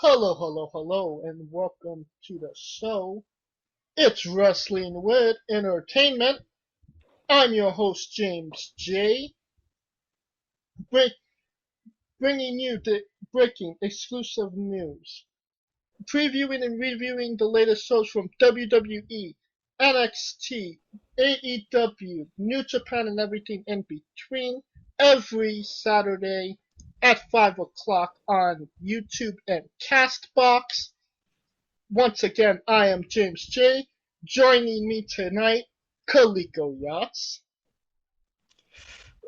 Hello, hello, hello, and welcome to the show. It's Wrestling with Entertainment. I'm your host, James J, break, bringing you the breaking exclusive news, previewing and reviewing the latest shows from WWE, NXT, AEW, New Japan, and everything in between every Saturday at 5 o'clock on YouTube and Castbox. Once again, I am James J. Joining me tonight, Kaliko Yachts.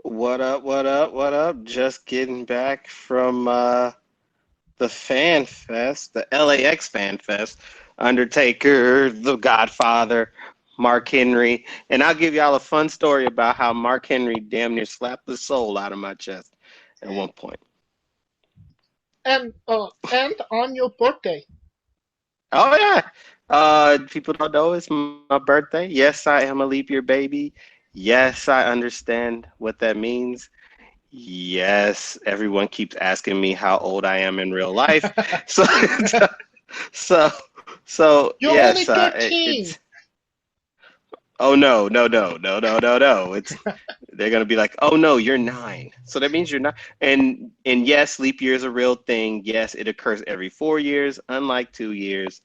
What up, what up, what up? Just getting back from the Fan Fest, the LAX Fan Fest. Undertaker, The Godfather, Mark Henry. And I'll give y'all a fun story about how Mark Henry damn near slapped the soul out of my chest at one point. And on your birthday. Oh, yeah. People don't know it's my birthday. Yes, I am a leap year baby. Yes, I understand what that means. Yes, everyone keeps asking me how old I am in real life. So, so, so You're only yes, 13. it's. Oh no, no, no, no, no, no, no! It's they're gonna be like, oh no, you're 9. So that means you're not. And yes, leap year is a real thing. Yes, it occurs every 4 years, unlike 2 years.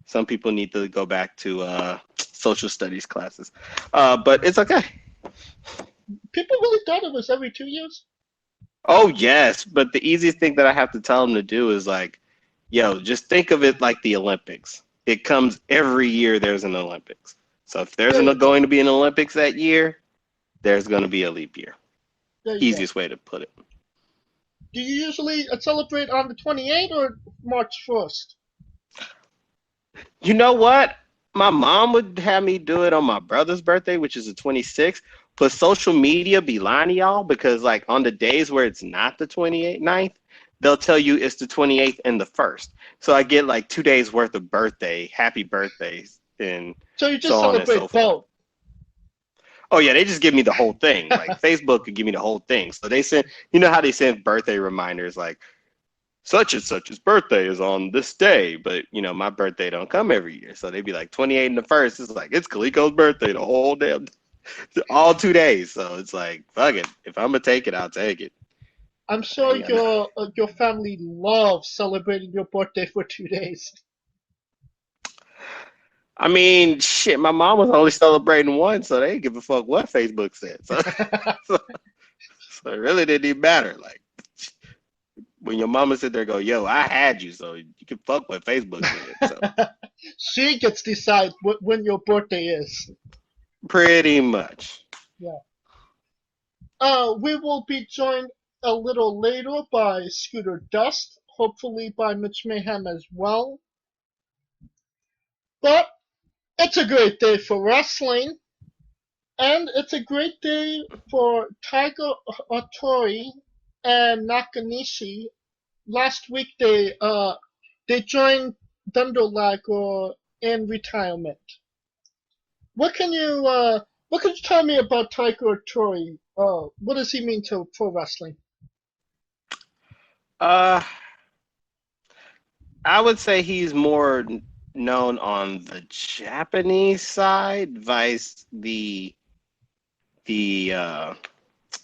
Some people need to go back to social studies classes, but it's okay. People really thought it was every 2 years. Oh yes, but the easiest thing that I have to tell them to do is like, yo, just think of it like the Olympics. It comes every year there's an Olympics. So if there's There you go. going to be an Olympics that year, there's going to be a leap year. There you go. Easiest way to put it. Do you usually celebrate on the 28th or March 1st? You know what? My mom would have me do it on my brother's birthday, which is the 26th. But social media be lying to y'all because like on the days where it's not the 28th, ninth, they'll tell you it's the 28th and the 1st. So I get like 2 days worth of happy birthdays, and So you just so on and so celebrate forth. both. Oh yeah, they just give me the whole thing. Like Facebook could give me the whole thing. So they send, you know how they send birthday reminders like such and such's birthday is on this day, but you know my birthday don't come every year. So they'd be like 28 and the first. It's like it's Kaliko's birthday the whole damn, all 2 days. So it's like fuck it. If I'm gonna take it, I'll take it. I'm sure Yeah, no. your family loves celebrating your birthday for 2 days. I mean, shit. My mom was only celebrating one, so they didn't give a fuck what Facebook said. So, so, so it really didn't even matter. Like when your mama sit there, and go, "Yo, I had you," so you can fuck what Facebook said. So She gets to decide when your birthday is. pretty much. Yeah. We will be joined a little later by Scooter Dust, hopefully by Mitch Mayhem as well. But it's a great day for wrestling, and it's a great day for Tiger Otori and Nakanishi. Last week they joined Dundolago in retirement. What can you what can you tell me about Tiger Otori? What does he mean to pro wrestling? Uh, I would say he's more known on the Japanese side, vice the uh,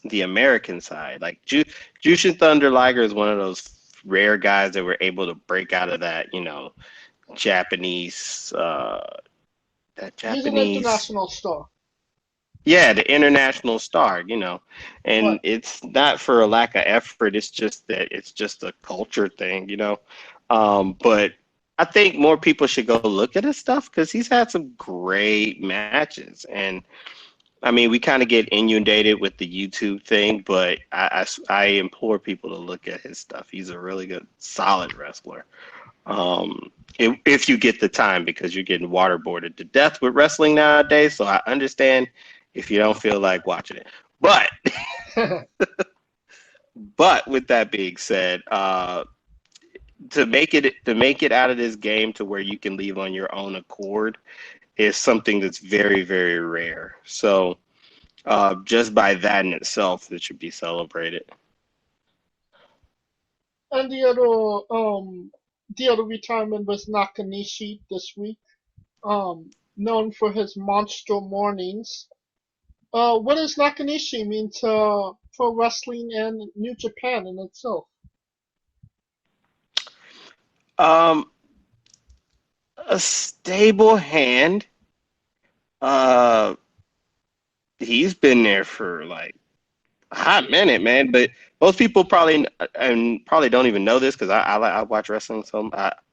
the American side. Like Jushin Thunder Liger is one of those rare guys that were able to break out of that, Japanese, that He's an Japanese, international star. yeah, the international star, Right. and it's not for a lack of effort. It's just that it's just a culture thing, but I think more people should go look at his stuff because he's had some great matches. And I mean, we kind of get inundated with the YouTube thing, but I implore people to look at his stuff. He's a really good, solid wrestler. If you get the time, because you're getting waterboarded to death with wrestling nowadays. So I understand if you don't feel like watching it. But but with that being said, to make it out of this game to where you can leave on your own accord is something that's very, very rare. So just by that in itself, it should be celebrated. And the other the other retirement was Nakanishi this week. Known for his monster mornings. What does Nakanishi mean to pro wrestling and New Japan in itself? Um, a stable hand. Uh, he's been there for like a hot minute, man. But most people probably and probably don't even know this because I watch wrestling, so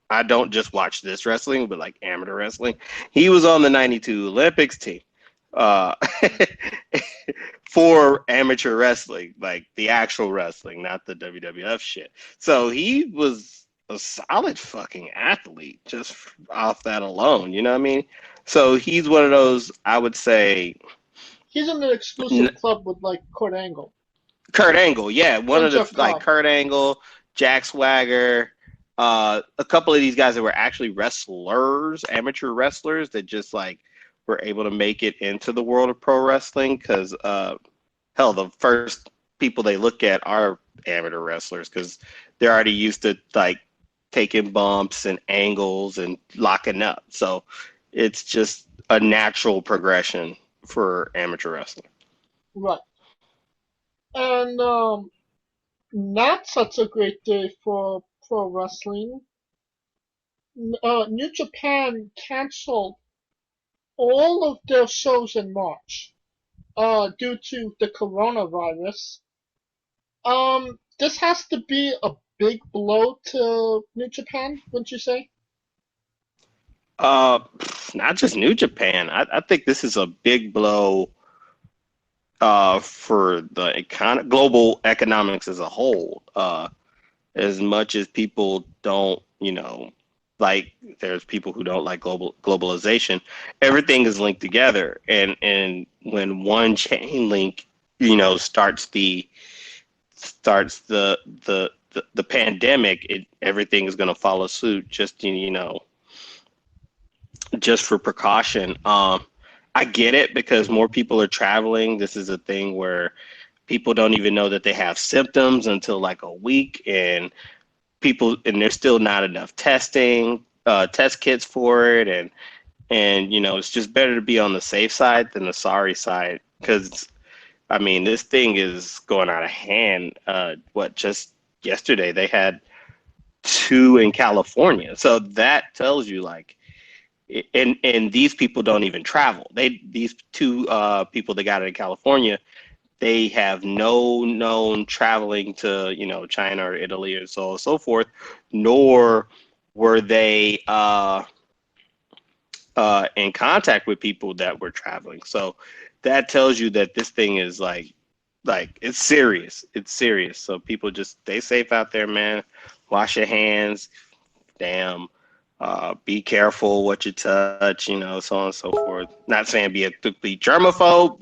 I don't just watch this wrestling, but like amateur wrestling. He was on the '92 Olympics team. Uh, for amateur wrestling, like the actual wrestling, not the WWF shit. So he was a solid fucking athlete just off that alone. You know what I mean? So he's one of those, I would say, He's in an exclusive club with like Kurt Angle Kurt Angle, yeah, one and of the Jeff like Cobb. Kurt Angle, Jack Swagger, a couple of these guys that were actually wrestlers, amateur wrestlers that just like were able to make it into the world of pro wrestling because hell, the first people they look at are amateur wrestlers because they're already used to like taking bumps and angles and locking up. So it's just a natural progression for amateur wrestling. Right. And not such a great day for pro wrestling. New Japan canceled all of their shows in March due to the coronavirus. This has to be a big blow to New Japan, wouldn't you say? Uh, Not just New Japan. I think this is a big blow for the global economics as a whole. As much as people don't, like there's people who don't like globalization, everything is linked together, and when one chain link, starts the pandemic, everything is going to follow suit. Just for precaution. I get it because more people are traveling. This is a thing where people don't even know that they have symptoms until like a week, and there's still not enough test kits for it, and it's just better to be on the safe side than the sorry side because I mean this thing is going out of hand. Just yesterday they had two in California, so that tells you like and these people don't even travel. These two people that got it in California, they have no known traveling to China or Italy or so on and so forth, nor were they in contact with people that were traveling. So that tells you that this thing is like it's serious. It's serious. So people just stay safe out there, man. Wash your hands. Damn. Be careful what you touch, so on and so forth. Not saying be germaphobe,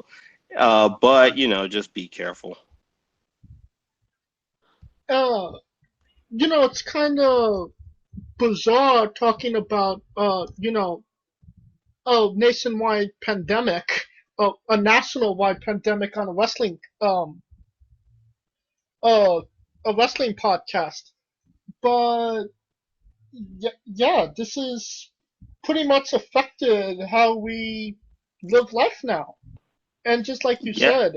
but just be careful. Uh, it's kind of bizarre talking about, a nationwide pandemic, a national-wide pandemic on uh, a wrestling podcast. But yeah, this is pretty much affected how we live life now. And just like you Yeah. said,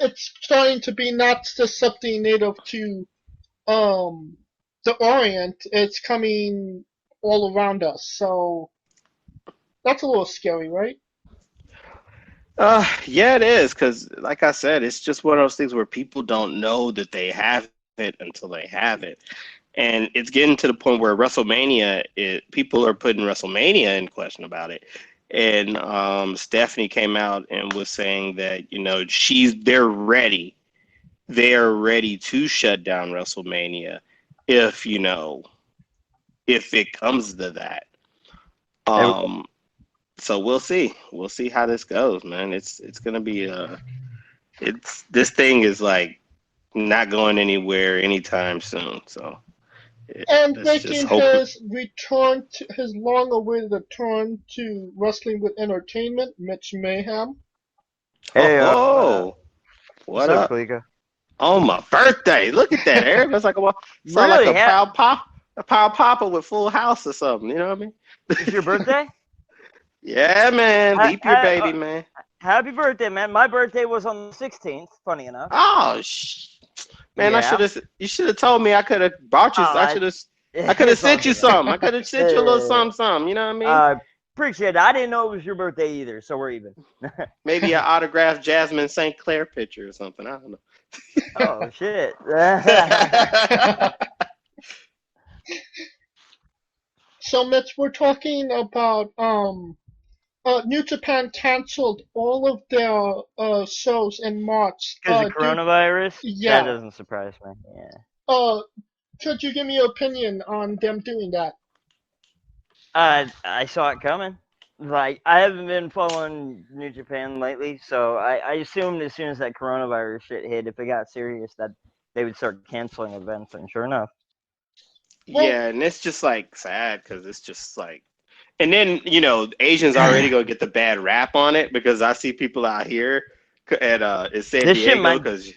it's starting to be not just something native to um the Orient. It's coming all around us. So that's a little scary, right? Yeah, it is because, like I said, it's just one of those things where people don't know that they have it until they have it, and it's getting to the point where people are putting WrestleMania in question about it. And Stephanie came out and was saying that they're ready to shut down WrestleMania if if it comes to that. And Um, so we'll see how this goes, man. It's gonna be it's this thing is like not going anywhere anytime soon. So And let's just making hope. his long-awaited return to wrestling with entertainment, Mitch Mayhem. hey, Oh, what's what up, up? Kalika? On my birthday. Look at that, Eric. That's like sound like Really? a proud papa with Full House or something. You know what I mean? It's your birthday? Yeah, man. Leap year, baby, uh, man. Happy birthday, man. My birthday was on the 16th, funny enough. Oh, man, Yeah. you should have told me. I could have brought you. Oh, I could have it's all sent you good, man. some. I could have sent you a little something. You know what I mean? Appreciate it. I didn't know it was your birthday either, so we're even. Maybe an autographed Jasmine St. Clair picture or something. I don't know. Oh, shit. So, Mitch, we're talking about New Japan canceled all of their shows in March. Because of coronavirus? Yeah. That doesn't surprise me. Yeah. Could you give me your opinion on them doing that? I saw it coming. Like, I haven't been following New Japan lately, so I assumed as soon as that coronavirus shit hit, if it got serious, that they would start canceling events, and sure enough. Yeah, and it's just like sad because it's just like, and then Asians already gonna get the bad rap on it because I see people out here at in San Diego because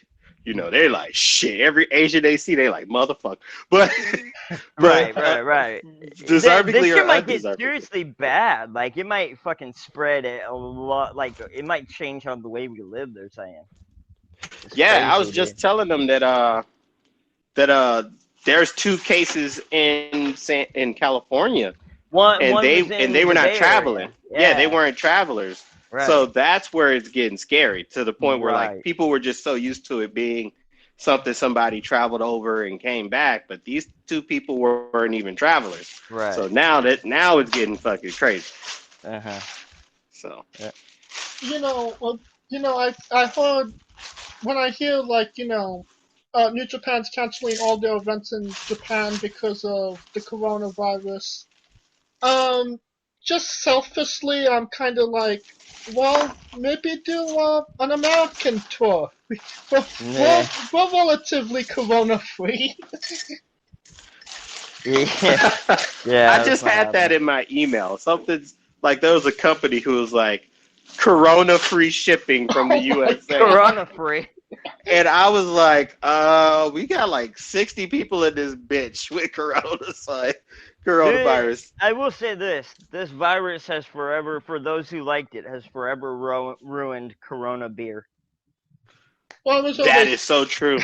they're like shit. Every Asian they see, they like motherfucker. But right. Deservedly this shit or might get undeservedly. seriously bad. Like it might fucking spread it a lot. Like it might change how the way we live. They're saying. It's yeah, crazy, I was just telling them that there's 2 cases in California. They were not traveling. Yeah, they weren't travelers. Right. So that's where it's getting scary to the point where like people were just so used to it being something somebody traveled over and came back, but these 2 people weren't even travelers. Right. So now it's getting fucking crazy. Uh-huh. So. Yeah. I heard when I hear like New Japan's canceling all their events in Japan because of the coronavirus. Just selfishly, I'm kind of like, well, maybe do an American tour. We're relatively corona-free. Yeah. I just had that in my email. Something's like there was a company who was like, corona-free shipping from the USA. Corona-free. And I was like, we got like 60 people in this bitch with coronavirus. Dude, I will say this virus has forever, for those who liked it, has forever ruined Corona beer. Well, that is so true.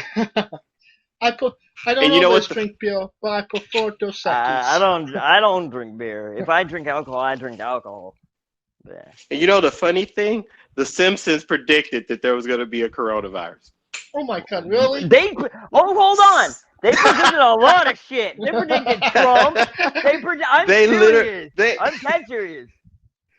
I don't always drink beer, but I prefer Dos Equis. I don't drink beer. If I drink alcohol, I drink alcohol. Yeah. And the funny thing? The Simpsons predicted that there was going to be a coronavirus. Oh my God, really? Hold on. They predicted a lot of shit. They predicted Trump. I'm serious. I'm dead serious.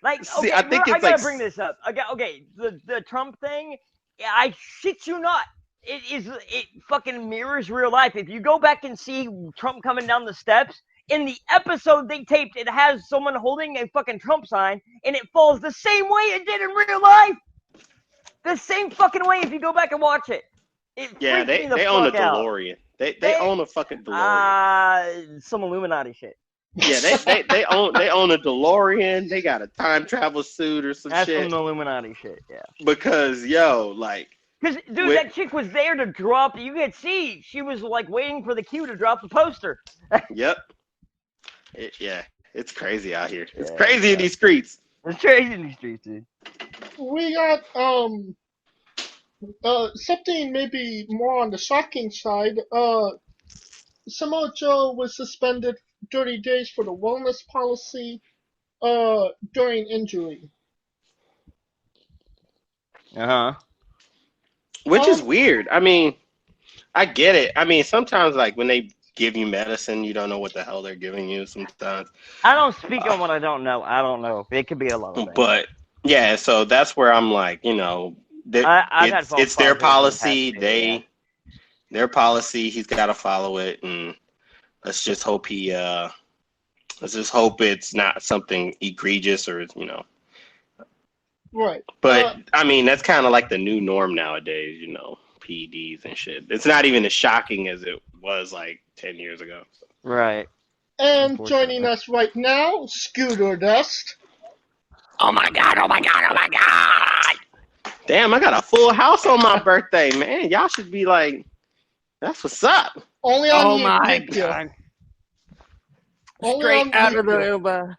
Like, okay, I gotta bring this up. Okay, the Trump thing, I shit you not. It fucking mirrors real life. If you go back and see Trump coming down the steps, in the episode they taped, it has someone holding a fucking Trump sign, and it falls the same way it did in real life. The same fucking way if you go back and watch it. They own a DeLorean. They own a fucking DeLorean. Some Illuminati shit. Yeah, they own a DeLorean. They got a time travel suit or some shit. That's some Illuminati shit, yeah. Because dude, that chick was there to drop. You could see she was like waiting for the cue to drop the poster. Yep. It's crazy out here. It's crazy in these streets. It's crazy in these streets, dude. We got something maybe more on the shocking side. Samoa Joe was suspended 30 days for the wellness policy during injury. Which is weird. I mean, I get it. I mean, sometimes like when they give you medicine, you don't know what the hell they're giving you sometimes. I don't speak on what I don't know. I don't know. It could be a lot of things. But yeah, so that's where I'm like, it's their policy. Their policy. He's got to follow it, and let's just hope it's not something egregious or Right. But I mean, that's kind of like the new norm nowadays. PEDs and shit. It's not even as shocking as it was like 10 years ago. So. Right. And joining us right now, Scooter Dust. Oh my God. Damn, I got a full house on my birthday, man. Y'all should be like That's what's up. Only on Oh you, my Big Deal. God. Only Straight on out Big of the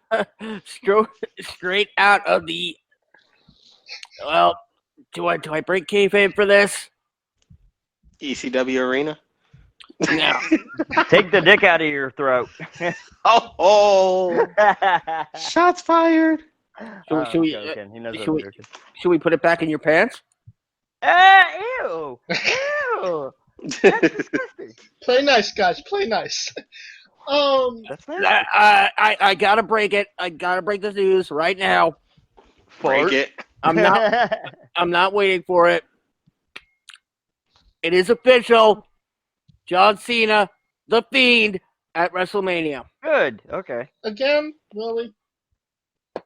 straight out of the. Well, do I break kayfabe for this? ECW arena. No. Take the dick out of your throat. Oh, shots fired. Should we, joking. He knows should I'm we- joking. Should we put it back in your pants? Ew. Ew. That's disgusting. Play nice, guys. Play nice. That's nasty. I gotta break it. I gotta break the news right now. Break it. I'm not waiting for it. It is official. John Cena, the Fiend, at WrestleMania. Good. Okay. Again, really? It's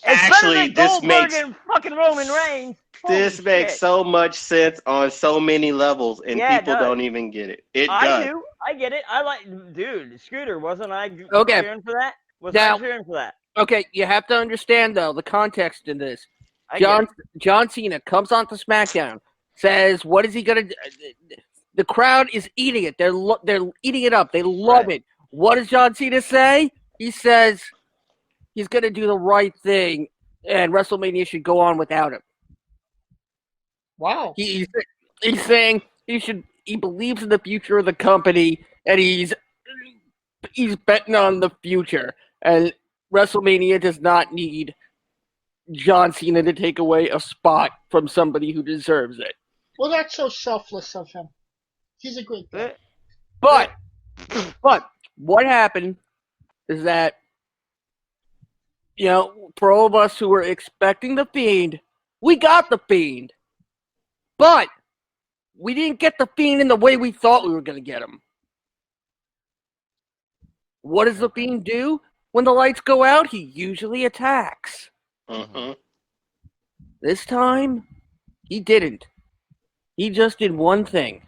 Actually, better than this Goldberg makes and fucking Roman Reigns. this Holy makes shit. so much sense on so many levels, and Yeah, it people does. don't even get it. It I does. do. I get it. I like, dude, Scooter. Wasn't I Okay. cheering for that? Now- I cheering for that? Okay, you have to understand though the context in this. I get it. John Cena comes onto SmackDown, says, "What is he gonna do?" The crowd is eating it. They're eating it up. They love it. What does John Cena say? He says he's gonna do the right thing, and WrestleMania should go on without him. Wow. He's saying he believes in the future of the company, and he's betting on the future. And WrestleMania does not need John Cena to take away a spot from somebody who deserves it. Well, that's so selfless of him. He's a great guy. But what happened is that, for all of us who were expecting the Fiend, we got the Fiend. But we didn't get the Fiend in the way we thought we were going to get him. What does the Fiend do? When the lights go out, he usually attacks. Mm-hmm. This time, he didn't. He just did one thing.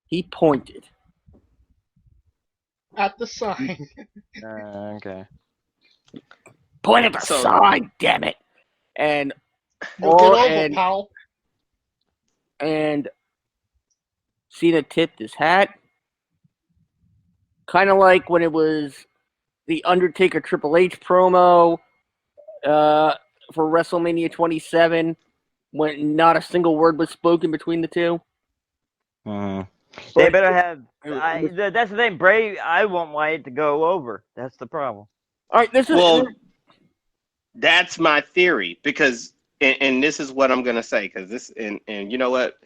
He pointed. At the sign. Okay. Point at the sign, damn it. And You'll get over, pal. And Cena tipped his hat. Kind of like when it was the Undertaker Triple H promo for WrestleMania 27, when not a single word was spoken between the two. They better have. That's the thing, Bray. I want Wyatt to go over. That's the problem. All right, that's my theory, because, and this is what I'm gonna say, because this, and you know what?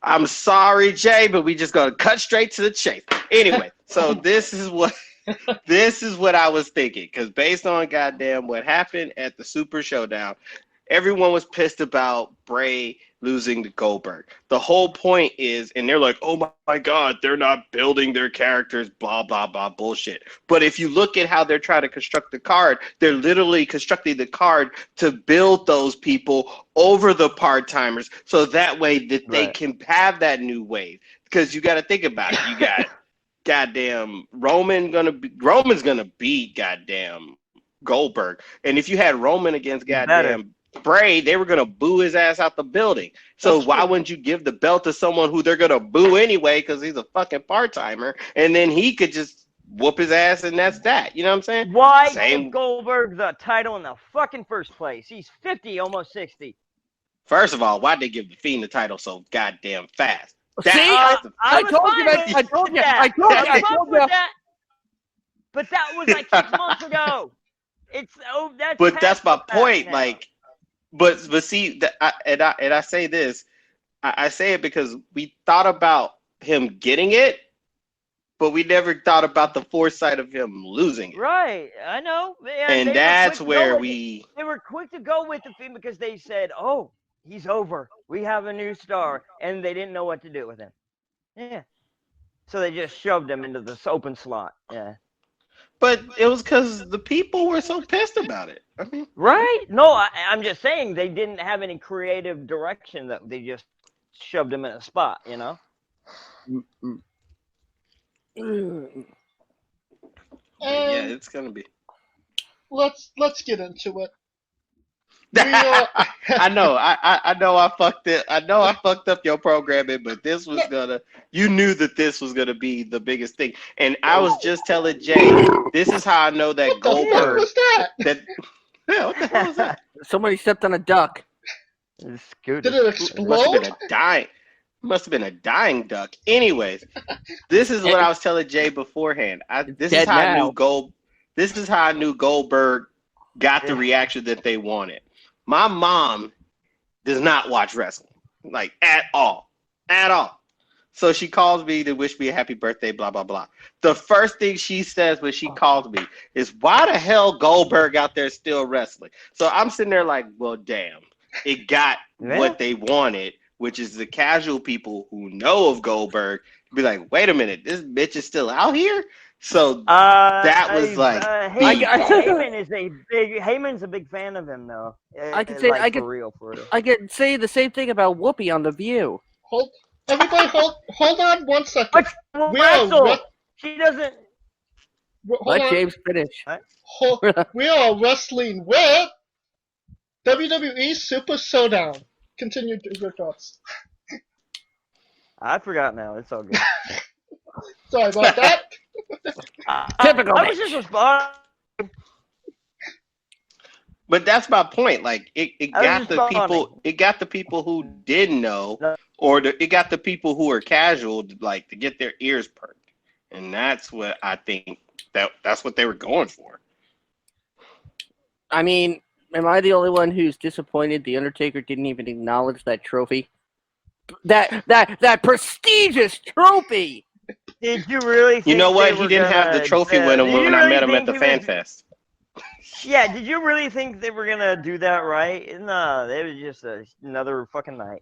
I'm sorry, Jay, but we just gonna cut straight to the chase. Anyway, so this is what I was thinking, because based on goddamn what happened at the Super Showdown, everyone was pissed about Bray losing to Goldberg. The whole point is, and they're like, oh my God, they're not building their characters, blah, blah, blah, bullshit. But if you look at how they're trying to construct the card, they're literally constructing the card to build those people over the part-timers, so that way that they can have that new wave. Because you got to think about it. You got goddamn Roman's gonna beat goddamn Goldberg. And if you had Roman against goddamn Bray, they were gonna boo his ass out the building. So why wouldn't you give the belt to someone who they're gonna boo anyway, because he's a fucking part-timer, and then he could just whoop his ass, and that's that. You know what I'm saying? Why give Goldberg the title in the fucking first place? He's 50, almost 60. First of all, why'd they give the Fiend the title so goddamn fast? I told you. But that was like 6 months ago. That's my point. Now. Like, but see, I say this, I say it because we thought about him getting it, but we never thought about the foresight of him losing it. Right, I know. And that's where they were quick to go with the Fiend, because they said, "Oh, he's over. We have a new star," and they didn't know what to do with him. Yeah, so they just shoved him into this open slot. Yeah. But it was because the people were so pissed about it. I mean, right? No, I'm just saying they didn't have any creative direction. That they just shoved him in a spot, you know. Yeah, it's gonna be. Let's get into it. I know. I know. I fucked it. I know. I fucked up your programming, but this was gonna. You knew that this was gonna be the biggest thing, and I was just telling Jay. This is how I know that what Goldberg. What was that? Yeah, what the hell was that? Somebody stepped on a duck. Did it explode? Must have been a dying duck. Anyways, this is what I was telling Jay beforehand. This is how I knew Goldberg got the reaction that they wanted. My mom does not watch wrestling, like at all. So she calls me to wish me a happy birthday, blah, blah, blah. The first thing she says when she calls me is, why the hell Goldberg out there still wrestling? So I'm sitting there like, well, damn. It got what they wanted, which is the casual people who know of Goldberg be like, wait a minute, this bitch is still out here? So that was Heyman's a big fan of him though. I could say the same thing about Whoopi on The View. Everybody hold on one second. She doesn't. Let James finish. We are wrestling with WWE Super Showdown. Continue your thoughts. I forgot now. It's all good. Sorry about that. Typical. I was just responding. But that's my point. Like it got the people. It got the people who didn't know, or it got the people who are casual, to get their ears perked, and that's what I think that's what they were going for. I mean, am I the only one who's disappointed the Undertaker didn't even acknowledge that trophy? That prestigious trophy. Did you really think you know what? He didn't have the trophy with him when I met him at the Fan Fest. Yeah, did you really think they were going to do that right? No, it was just another fucking night.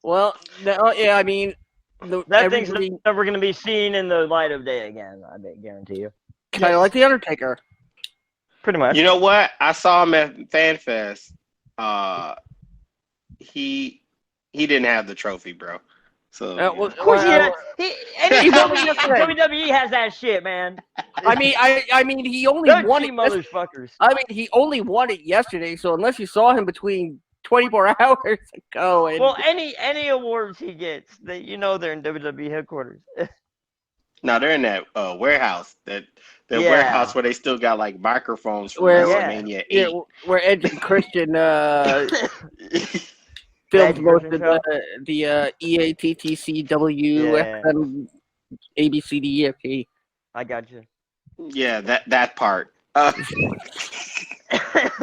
Well, yeah, I mean... thing's never going to be seen in the light of day again, I guarantee you. Kind of like The Undertaker. Pretty much. You know what? I saw him at Fan Fest. He didn't have the trophy, bro. So of course WWE has that shit, man. I mean, he only won it. Motherfuckers. I mean, he only won it yesterday. So unless you saw him between 24 hours ago, any awards he gets, they're in WWE headquarters. No, they're in that warehouse. Warehouse where they still got microphones from WrestleMania 8. Yeah, where Edge and Christian filmed most of the EATTCW ABCDEFG. I got you. Yeah, that part.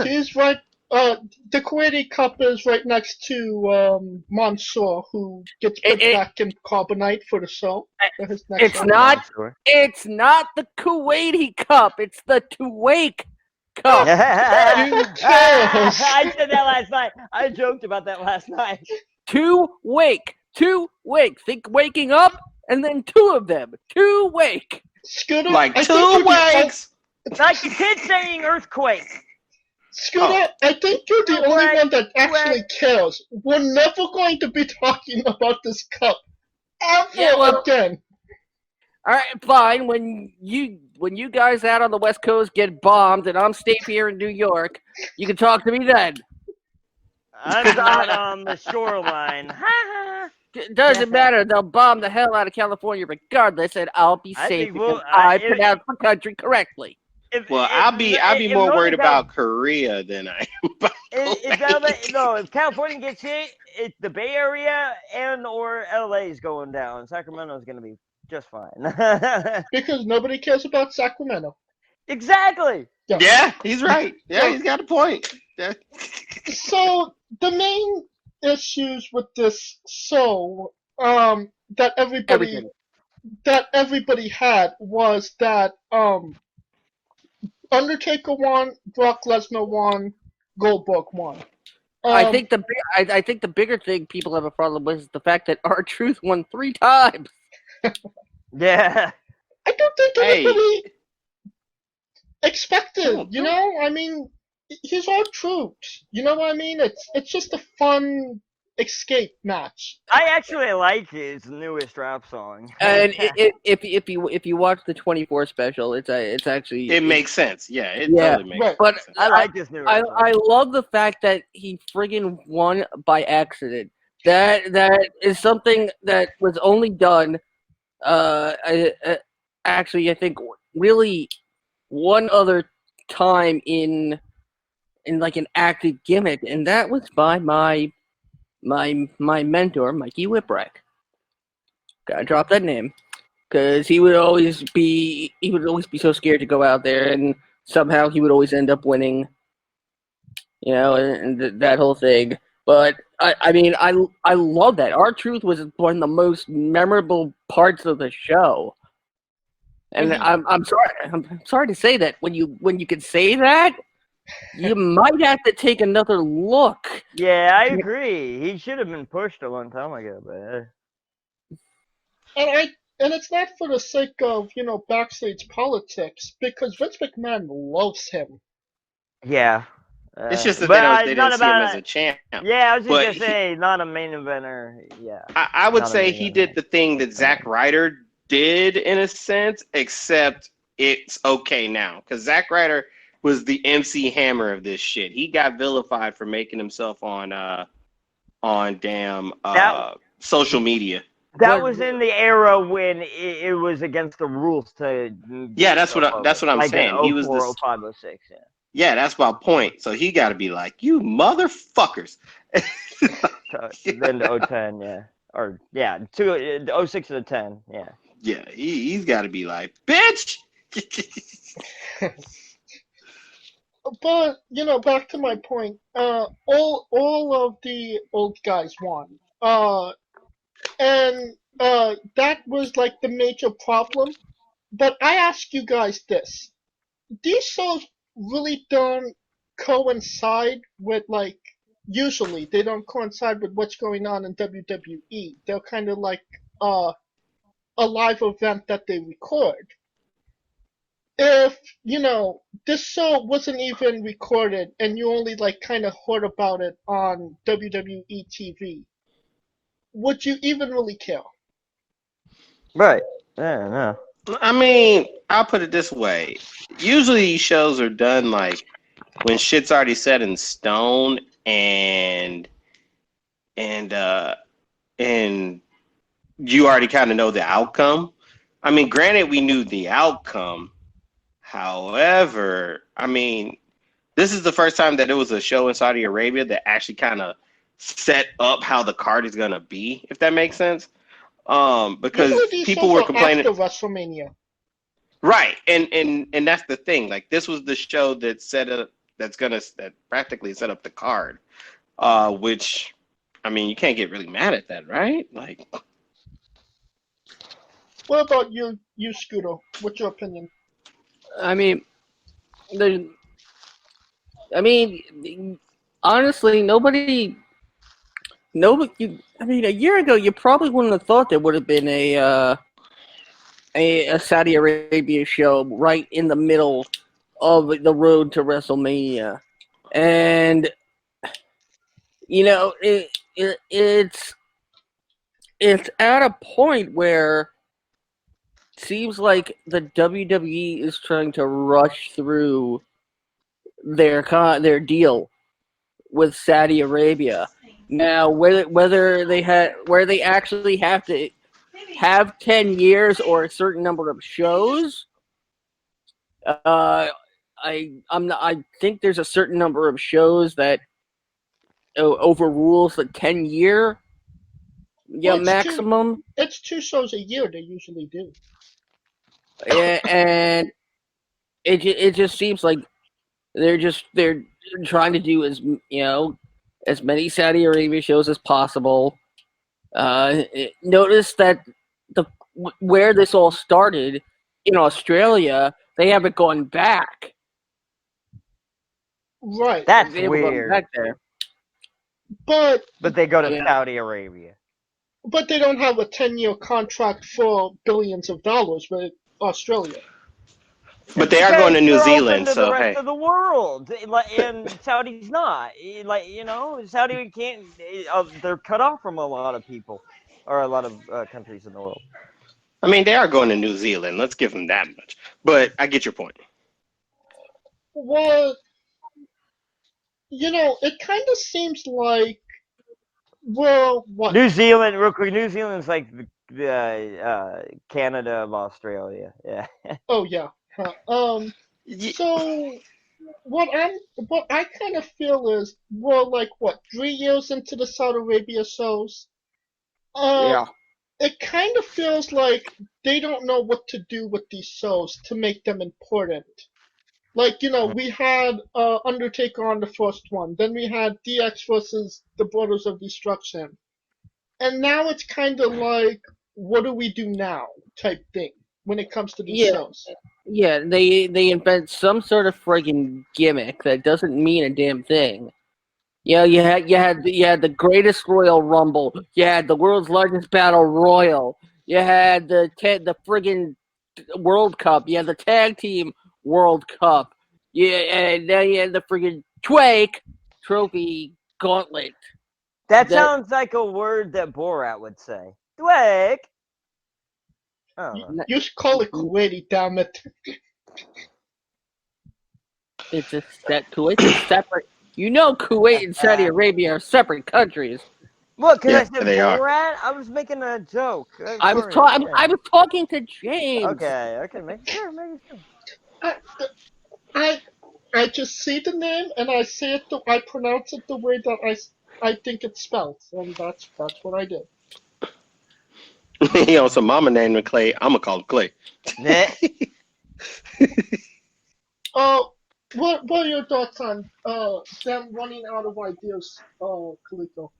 He's right. The Kuwaiti Cup is right next to Mansoor, who gets put back in carbonite for the show. It's not the Kuwaiti Cup. It's the Tuwake Cup. I said that last night. I joked about that last night. Tuwake. Think waking up, and then two of them. Tuwake. Scooter, two wakes. Like the kid saying earthquake. Scooter, I think you're the only one that actually cares. We're never going to be talking about this cup ever again. All right, fine. When you guys out on the West Coast get bombed and I'm staying here in New York, you can talk to me then. I'm not on the shoreline. It doesn't matter. They'll bomb the hell out of California regardless, and I'll be safe because I pronounce the country correctly. I'll be more worried about Korea than I am about if California gets hit, it's the Bay Area or LA is going down. Sacramento is going to be just fine. Because nobody cares about Sacramento. Exactly. Yeah, he's right. Yeah, he's got a point. Yeah. So the main issues with this show that everybody had was that Undertaker won, Brock Lesnar won, Goldberg won. I think the bigger thing people have a problem with is the fact that R-Truth won 3 times. Yeah. I don't think anybody expected, I mean, he's R-Truth. You know what I mean? It's just a fun escape match. I actually like his newest rap song. And if you watch the 24 special, it's actually it makes sense. Yeah, it totally makes right. sense. But I like his new rap song. I love the fact that he friggin' won by accident. That is something that was only done. Actually, I think really one other time in like an active gimmick, and that was by my mentor, Mikey Whipwreck. Gotta drop that name because he would always be so scared to go out there, and somehow he would always end up winning. You know, and that whole thing. But I mean, I love that. R-Truth was one of the most memorable parts of the show. And I'm sorry to say that when you can say that, you might have to take another look. Yeah, I agree. He should have been pushed a long time ago, but And it's not for the sake of, backstage politics, because Vince McMahon loves him. Yeah. It's just that they didn't see him as a champ. Yeah, I was just going to say, not a main eventer. Yeah. I would say he did the thing that Zack Ryder did in a sense, except it's okay now. Because Zack Ryder was the MC Hammer of this shit. He got vilified for making himself on damn social media. That was in the era when it was against the rules to. Yeah, that's what I'm saying. He was 04, 05, 06, yeah. Yeah, that's my point. So he got to be like, you motherfuckers. Then the 010, yeah. Or, yeah, 06 to 10, yeah. Yeah, he's got to be like, bitch! But, back to my point, all of the old guys won. And that was like the major problem. But I ask you guys this. These shows really don't coincide with, like, usually they don't coincide with what's going on in WWE. They're kind of like a live event that they record. If, this show wasn't even recorded and you only, like, kind of heard about it on WWE TV, would you even really care? Right. Yeah, no. I mean, I'll put it this way. Usually these shows are done like when shit's already set in stone and you already kind of know the outcome. I mean, granted, we knew the outcome. However, I mean, this is the first time that it was a show in Saudi Arabia that actually kind of set up how the card is going to be, if that makes sense. Because people were complaining after WrestleMania. Right. And that's the thing. Like, this was the show that that practically set up the card. Which, I mean, you can't get really mad at that, right? Like, what about you, Scooter? What's your opinion? I mean, honestly, nobody. I mean, a year ago, you probably wouldn't have thought there would have been a Saudi Arabia show right in the middle of the road to WrestleMania, and it's at a point where it seems like the WWE is trying to rush through their deal with Saudi Arabia. Now, where they actually have to have 10 years or a certain number of shows, I think there's a certain number of shows that overrules the 10-year maximum. It's 2 shows a year they usually do. And it just seems like they're trying to do as many Saudi Arabia shows as possible. Notice that where this all started in Australia, they haven't gone back. Right. That's weird. Back there. But they go to Saudi Arabia. But they don't have a 10-year contract for billions of dollars with Australia. But they are going to New Zealand, to so the rest hey. of the world, and Saudi's not. Saudi can't. They're cut off from a lot of people, or a lot of countries in the world. I mean, they are going to New Zealand. Let's give them that much. But I get your point. Well, it kind of seems like, well, what? New Zealand, real quick. New Zealand's like the Canada of Australia. Yeah. Oh yeah. So what I kind of feel is, well, like what, 3 years into the Saudi Arabia shows, Yeah. it kind of feels like they don't know what to do with these shows to make them important. Like, we had Undertaker on the first one, then we had DX versus the Brothers of Destruction, and now it's kind of like, what do we do now type thing when it comes to these shows. Yeah, they invent some sort of friggin' gimmick that doesn't mean a damn thing. Yeah, you had the greatest Royal Rumble. You had the world's largest battle royal. You had the friggin' World Cup. You had the tag team World Cup. Yeah, and then you had the friggin' Twake Trophy Gauntlet. That sounds like a word that Borat would say. Twake. You should call it Kuwaiti, damn it. It's a separate. Kuwait and Saudi Arabia are separate countries. What? Because I said Borat? I was making a joke. I was talking to James. Okay. Make sure. I just see the name and I say it. I pronounce it the way that I think it's spelled, and that's what I did. So mama named him Clay. I'm gonna call him Clay. What are your thoughts on them running out of ideas, Kaliko?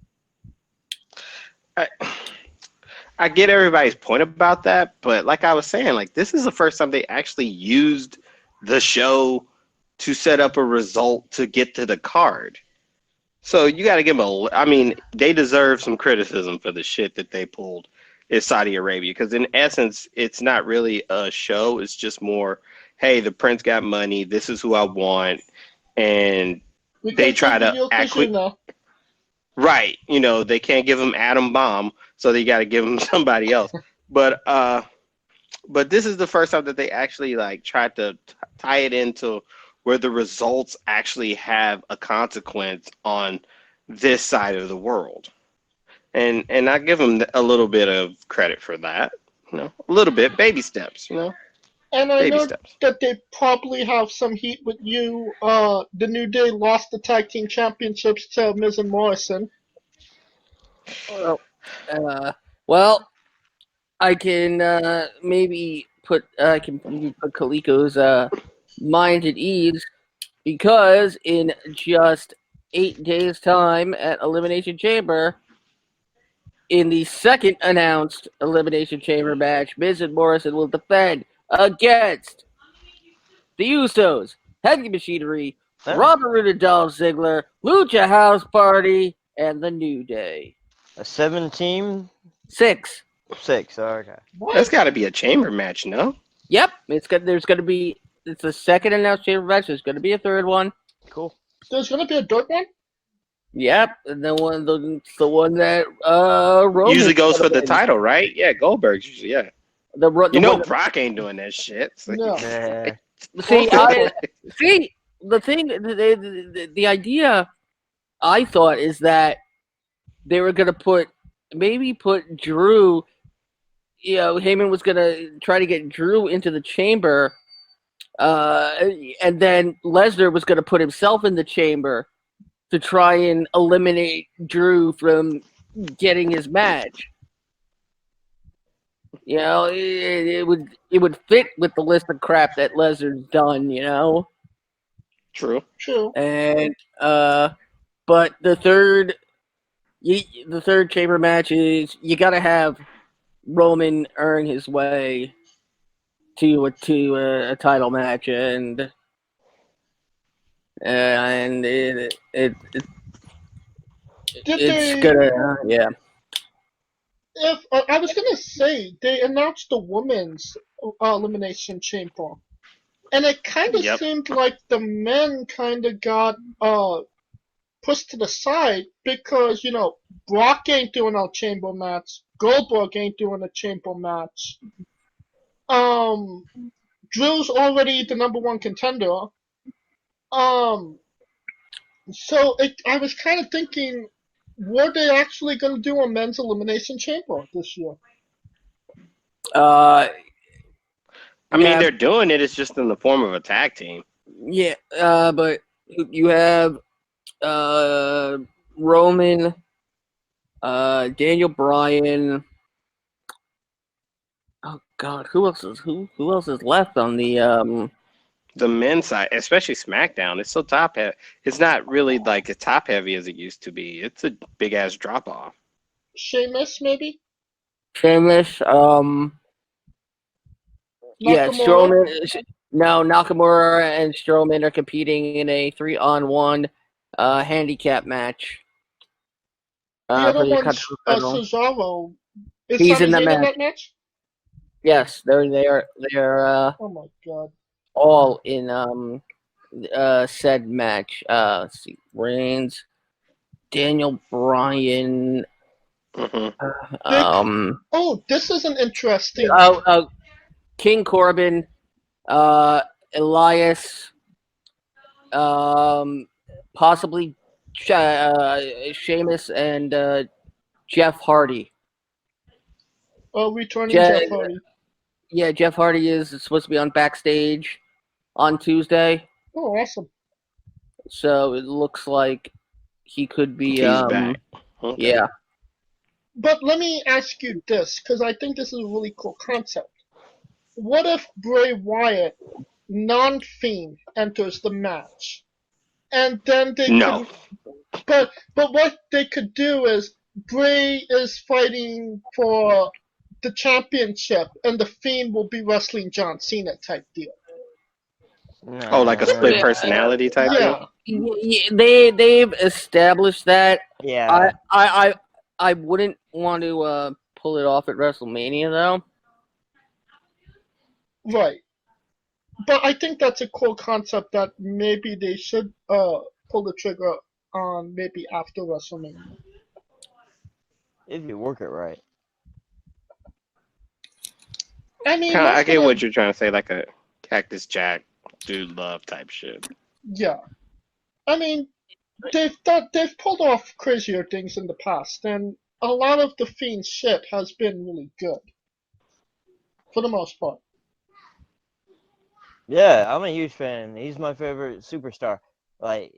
I get everybody's point about that, but like I was saying, like this is the first time they actually used the show to set up a result to get to the card. So you got to give them they deserve some criticism for the shit that they pulled in Saudi Arabia, because in essence, it's not really a show. It's just more, hey, the prince got money. This is who I want, and they try to act quick. Right, they can't give him Atom Bomb, so they got to give him somebody else. But this is the first time that they actually tried to tie it into where the results actually have a consequence on this side of the world, and I give them a little bit of credit for that. A little bit, baby steps. And I know that they probably have some heat with you. The New Day lost the tag team championships to Miz and Morrison. Well, I can maybe put Kaliko's mind at ease, because in just 8 days' time at Elimination Chamber, in the second announced Elimination Chamber match, Miz and Morrison will defend against the Usos, Heavy Machinery, Robert Roode and Dolph Ziggler, Lucha House Party, and the New Day. A 7-team? 6. 6, okay. That's got to be a chamber match, no? Yep, it's the second announced chamber match. There's going to be a third one. Cool. There's going to be a third one? Yep, and the one that Roman usually goes for the title, right? Yeah, Goldberg's usually, yeah. Brock ain't doing that shit. So. No. See, the thing, the idea, I thought, is that they were going to put Drew. Heyman was going to try to get Drew into the chamber, and then Lesnar was going to put himself in the chamber to try and eliminate Drew from getting his match. It would fit with the list of crap that Lesnar's done. True. And but the third chamber match is, you got to have Roman earn his way to a title match, and it's gonna yeah. If I was gonna say, they announced the women's elimination chamber. And it kind of seemed like the men kind of got pushed to the side because, Brock ain't doing a chamber match. Goldberg ain't doing a chamber match. Drew's already the number one contender. So I was kind of thinking, were they actually going to do a men's elimination chamber this year? I mean, they're doing it. It's just in the form of a tag team. Yeah, but you have Roman, Daniel Bryan. Oh God, who else is left on the men's side, especially SmackDown? It's so top heavy. It's not really like as top heavy as it used to be. It's a big ass drop off. Sheamus, maybe. Sheamus, yeah, Strowman. No, Nakamura and Strowman are competing in a 3-on-1 handicap match. The other one's Cesaro. He's in that match. Yes, they are. Oh my God! All in said match. Let's see, Reigns, Daniel Bryan. Oh, this is an interesting. King Corbin, Elias, possibly Sheamus and Jeff Hardy. Oh, returning Jeff Hardy. Yeah, Jeff Hardy is supposed to be on Backstage on Tuesday. Oh, awesome. So it looks like he could be. He's back. Okay. Yeah. But let me ask you this, because I think this is a really cool concept. What if Bray Wyatt, non-Fiend, enters the match? And then they could... But what they could do is Bray is fighting for the championship, and the Fiend will be wrestling John Cena type deal. Oh, like a split personality type deal? Yeah, they've established that. Yeah. I wouldn't want to pull it off at WrestleMania, though. Right. But I think that's a cool concept that maybe they should pull the trigger on maybe after WrestleMania. If you work it right. I mean, I get what you're trying to say, like a Cactus Jack, dude love type shit. Yeah. I mean, they've pulled off crazier things in the past, and a lot of the Fiend's shit has been really good. For the most part. Yeah, I'm a huge fan. He's my favorite superstar. Like,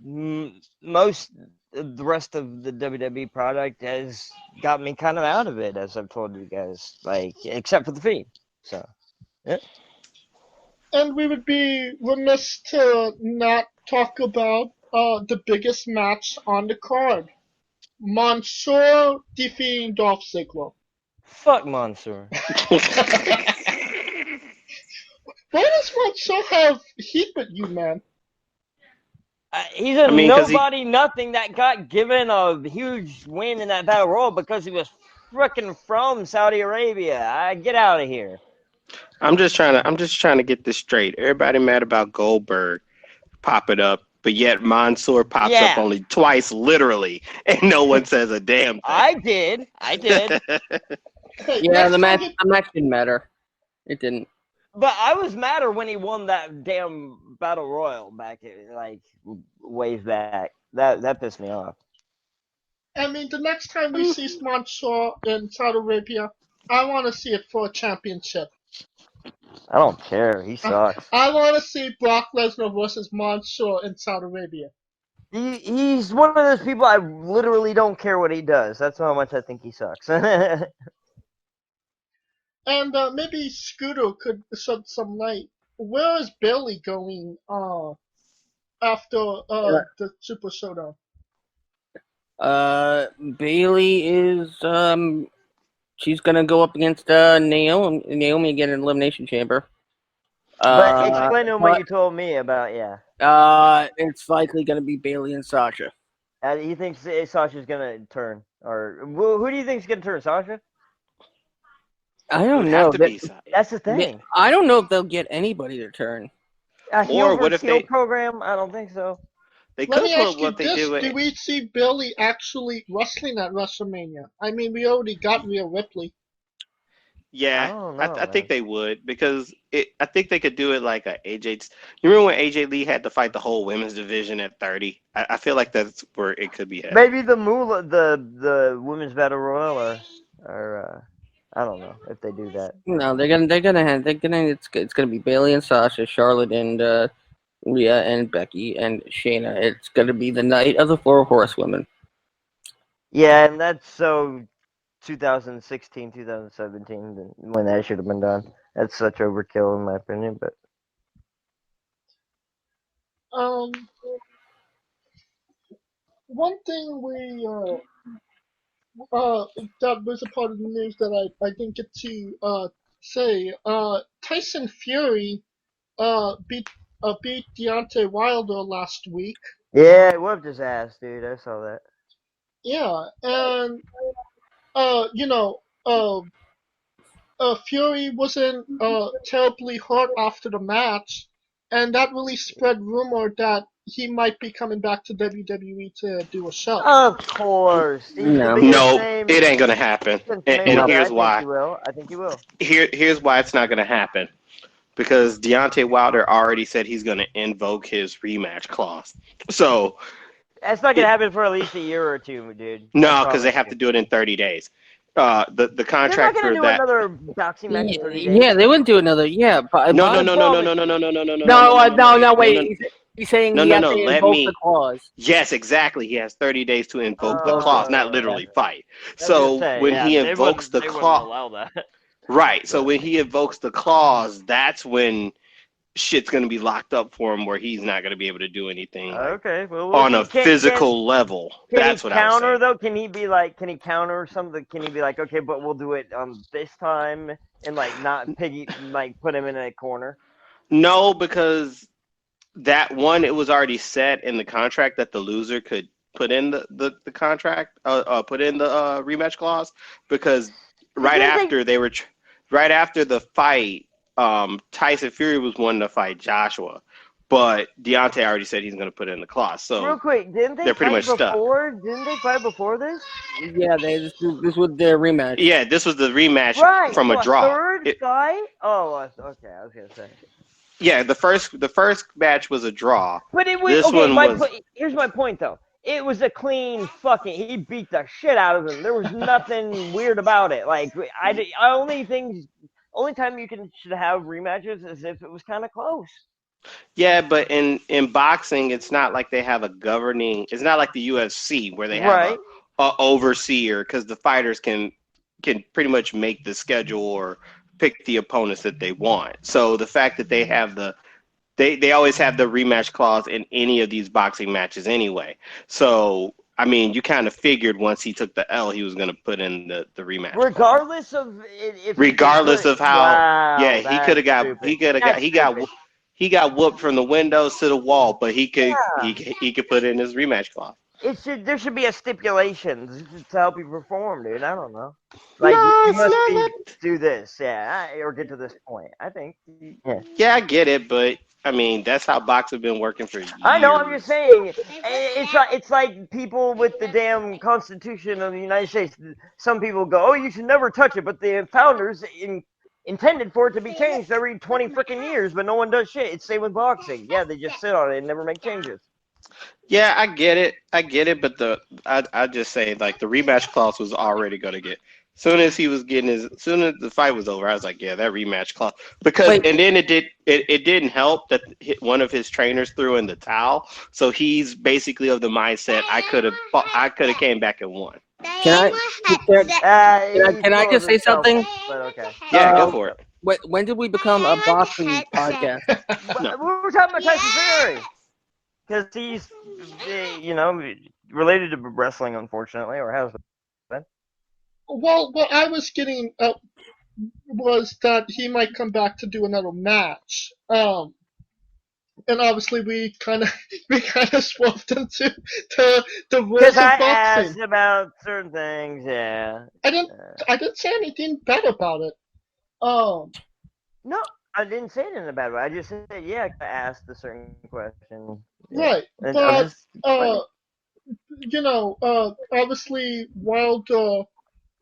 most of the rest of the WWE product has got me kind of out of it, as I've told you guys. Like, except for the Fiend. So, yeah. And we would be remiss to not talk about the biggest match on the card. Mansoor defeating Dolph Ziggler. Fuck Mansoor. Why does Mansoor have heat with you, man? He's nobody, nothing that got given a huge win in that battle royal because he was frickin' from Saudi Arabia. Get out of here. I'm just trying to get this straight. Everybody mad about Goldberg popping up, but yet Mansoor pops up only twice, literally, and no one says a damn thing. I did. Yeah, the match didn't matter. It didn't. But I was madder when he won that damn battle royal back, like, ways back. That pissed me off. I mean, the next time we see Mansoor in Saudi Arabia, I want to see it for a championship. I don't care. He sucks. I want to see Brock Lesnar versus Mansoor in Saudi Arabia. He's one of those people I literally don't care what he does. That's how much I think he sucks. And maybe Scooter could shed some light. Where is Bayley going after the Super Showdown? Bayley is she's gonna go up against Naomi again in Elimination Chamber. But explain to him what you told me about, it's likely gonna be Bayley and Sasha. He thinks Sasha's gonna turn, or who do you think's gonna turn, Sasha? I don't know. That's the thing. I don't know if they'll get anybody to turn. Or what if they program? I don't think so. Let me ask you this: do we see Billy actually wrestling at WrestleMania? I mean, we already got Rhea Ripley. Yeah, I think they would because I think they could do it like a AJ. You remember when AJ Lee had to fight the whole women's division at 30? I feel like that's where it could be at. Maybe the women's battle royal or I don't know if they do that. No, it's gonna be Bayley and Sasha, Charlotte and Rhea and Becky and Shayna. It's gonna be the night of the 4 horsewomen. Yeah, and that's so 2016, 2017 when that should have been done. That's such overkill in my opinion, but one thing that was a part of the news that I didn't get to say. Tyson Fury beat Deontay Wilder last week. Yeah, it whooped his ass, dude. I saw that. Yeah, and Fury wasn't terribly hurt after the match, and that really spread rumor that he might be coming back to WWE to do a show. Of course. No, it ain't gonna happen. And here's why. I think he will. Here's why it's not gonna happen. Because Deontay Wilder already said he's gonna invoke his rematch clause. So that's not gonna happen for at least a year or two, dude. No, because they have to do it in 30 days. The contract for that. They're not gonna do another boxing match in 30 days. Yeah, they wouldn't do another. Yeah, but no. Wait. He's saying he has to invoke the clause. Yes, exactly. He has 30 days to invoke the clause, not literally fight. So when he invokes the clause, right? So when he invokes the clause, that's when shit's gonna be locked up for him, where he's not gonna be able to do anything. Okay, on a physical level. That's what I was saying. Though? Can he be like? Can he counter something? Can he be like, okay, but we'll do it this time and like not put him in a corner? No, because that one, it was already set in the contract that the loser could put in the contract, put in the rematch clause, because right after the fight, Tyson Fury was wanting to fight Joshua, but Deontay already said he's going to put in the clause. So real quick, they're pretty much stuck. Didn't they fight before this? Yeah, this was their rematch. Yeah, this was the rematch from a draw. Third fight? Oh, okay. I was gonna say. Yeah, the first match was a draw. But it was here's my point though. It was a clean fucking. He beat the shit out of him. There was nothing weird about it. Like only time you should have rematches is if it was kind of close. Yeah, but in boxing, it's not like they have a governing. It's not like the UFC where they have a overseer, because the fighters can pretty much make the schedule or pick the opponents that they want. So the fact that they have they always have the rematch clause in any of these boxing matches anyway. So I mean, you kind of figured once he took the L, he was going to put in the rematch. Regardless of how, wow, he got whooped from the windows to the wall, but he could put in his rematch clause. There should be a stipulation to help you perform, dude. I don't know. Like you must do this, or get to this point. I think. Yeah, I get it, but I mean, that's how boxing's been working for years. I know. I'm just saying, it's like people with the damn Constitution of the United States. Some people go, "Oh, you should never touch it," but the founders intended for it to be changed every 20 freaking years, but no one does shit. It's same with boxing. Yeah, they just sit on it and never make changes. Yeah, I get it, but I just say, like, the rematch clause was already gonna get. Soon as the fight was over, I was like, yeah, that rematch clause. And then it didn't help that one of his trainers threw in the towel. So he's basically of the mindset, I could have came back and won. Can I just say something? Okay. Yeah, go for it. When did we become a boxing podcast? We were talking about Tyson Fury. Because he's, related to wrestling, unfortunately, or has been. Well, what I was getting was that he might come back to do another match. And obviously we kind of swapped into the rules of boxing. Because I asked about certain things, yeah. I didn't say anything bad about it. No, I didn't say it in a bad way. I just said, yeah, I asked a certain question. Right, And but obviously Wilder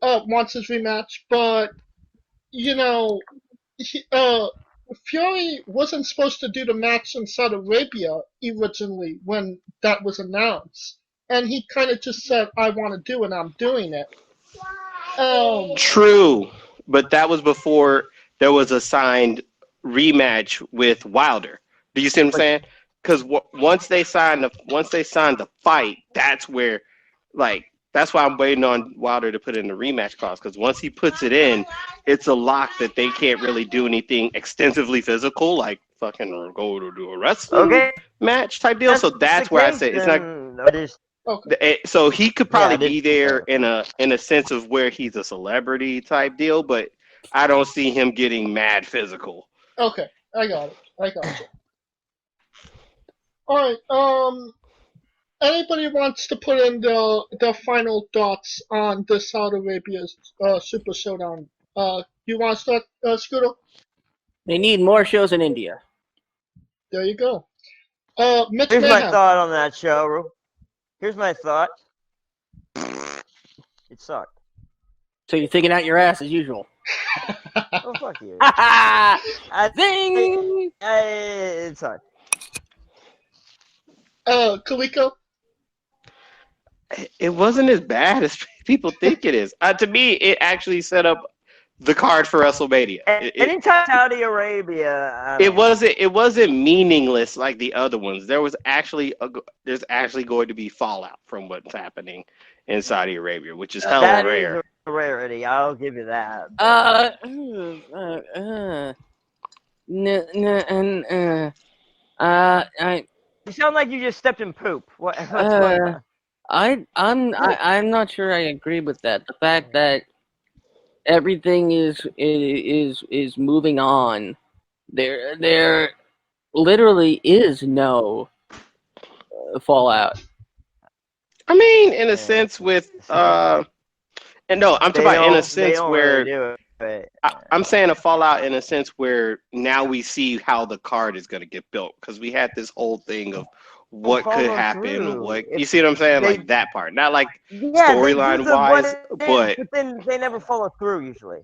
wants his rematch, but Fury wasn't supposed to do the match in Saudi Arabia originally when that was announced, and he kind of just said, "I want to do it, I'm doing it." True, but that was before there was a signed rematch with Wilder. Do you see what I'm saying? Because once they signed the fight, that's where, that's why I'm waiting on Wilder to put in the rematch clause. Because once he puts it in, it's a lock that they can't really do anything extensively physical, like fucking go to do a wrestling match type deal. So that's where I say it's not. Okay. So he could probably be there in a sense of where he's a celebrity type deal, but I don't see him getting mad physical. Okay, I got it. All right. Anybody wants to put in the final thoughts on the Saudi Arabia's Super Showdown? You want to start, Scooter? They need more shows in India. There you go. Mitch Here's Mayhem. my thought on that show. Here's my thought. It sucked. So you're thinking out your ass as usual. Oh, fuck you. Zing! It sucked. Kaliko? It wasn't as bad as people think it is. To me, it actually set up the card for WrestleMania. Anytime Saudi Arabia, it wasn't meaningless like the other ones. There's actually going to be fallout from what's happening in Saudi Arabia, which is hella rare. That is a rarity. I'll give you that. You sound like you just stepped in poop. What's going on? I'm not sure I agree with that. The fact that everything is moving on. There literally is no fallout. I mean, in a sense, with and no, I'm talking about in a sense where really I'm saying a fallout in a sense where now we see how the card is going to get built, because we had this whole thing of what could happen. You see what I'm saying? Like that part, not like storyline wise, but then they never follow through usually.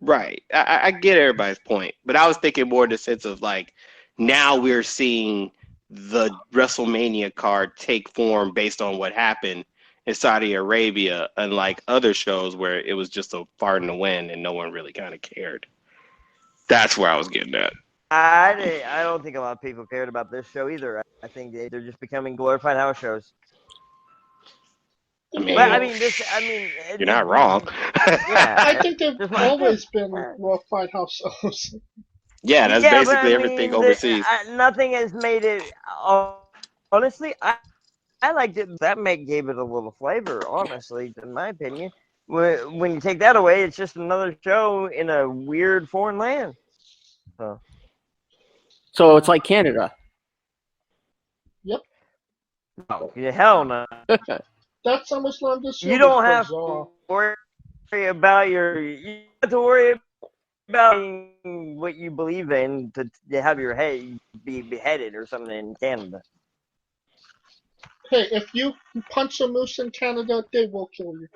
Right. I get everybody's point, but I was thinking more in the sense of like now we're seeing the WrestleMania card take form based on what happened in Saudi Arabia, unlike other shows where it was just a fart in the wind and no one really kind of cared. That's where I was getting at. I don't think a lot of people cared about this show either. I think they're just becoming glorified house shows. I mean, you're not wrong. Yeah, I think they've always been glorified house shows. Yeah, that's basically everything overseas. Nothing has made it. Honestly, I liked it. That gave it a little flavor. Honestly, in my opinion, when you take that away, it's just another show in a weird foreign land. So it's like Canada. Yep. Oh, hell no. That's SummerSlam this year. You don't have to worry about you have to worry about what you believe in to have your head be beheaded or something in Canada. Hey, if you punch a moose in Canada, they will kill you.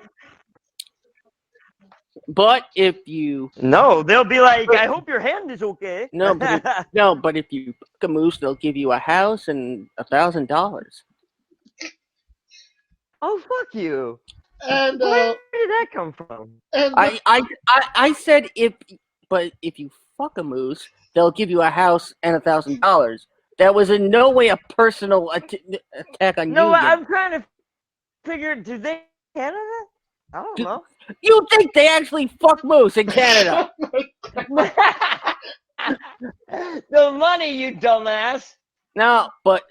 But if you they'll be like, I hope your hand is okay. But if you fuck a moose, they'll give you a house and $1,000. Oh, fuck you! And where did that come from? And I said if you fuck a moose, they'll give you a house and $1,000. That was in no way a personal attack on you. No, I'm trying to figure. Do they Canada? I don't know. You think they actually fuck moose in Canada? The money, you dumbass. No, but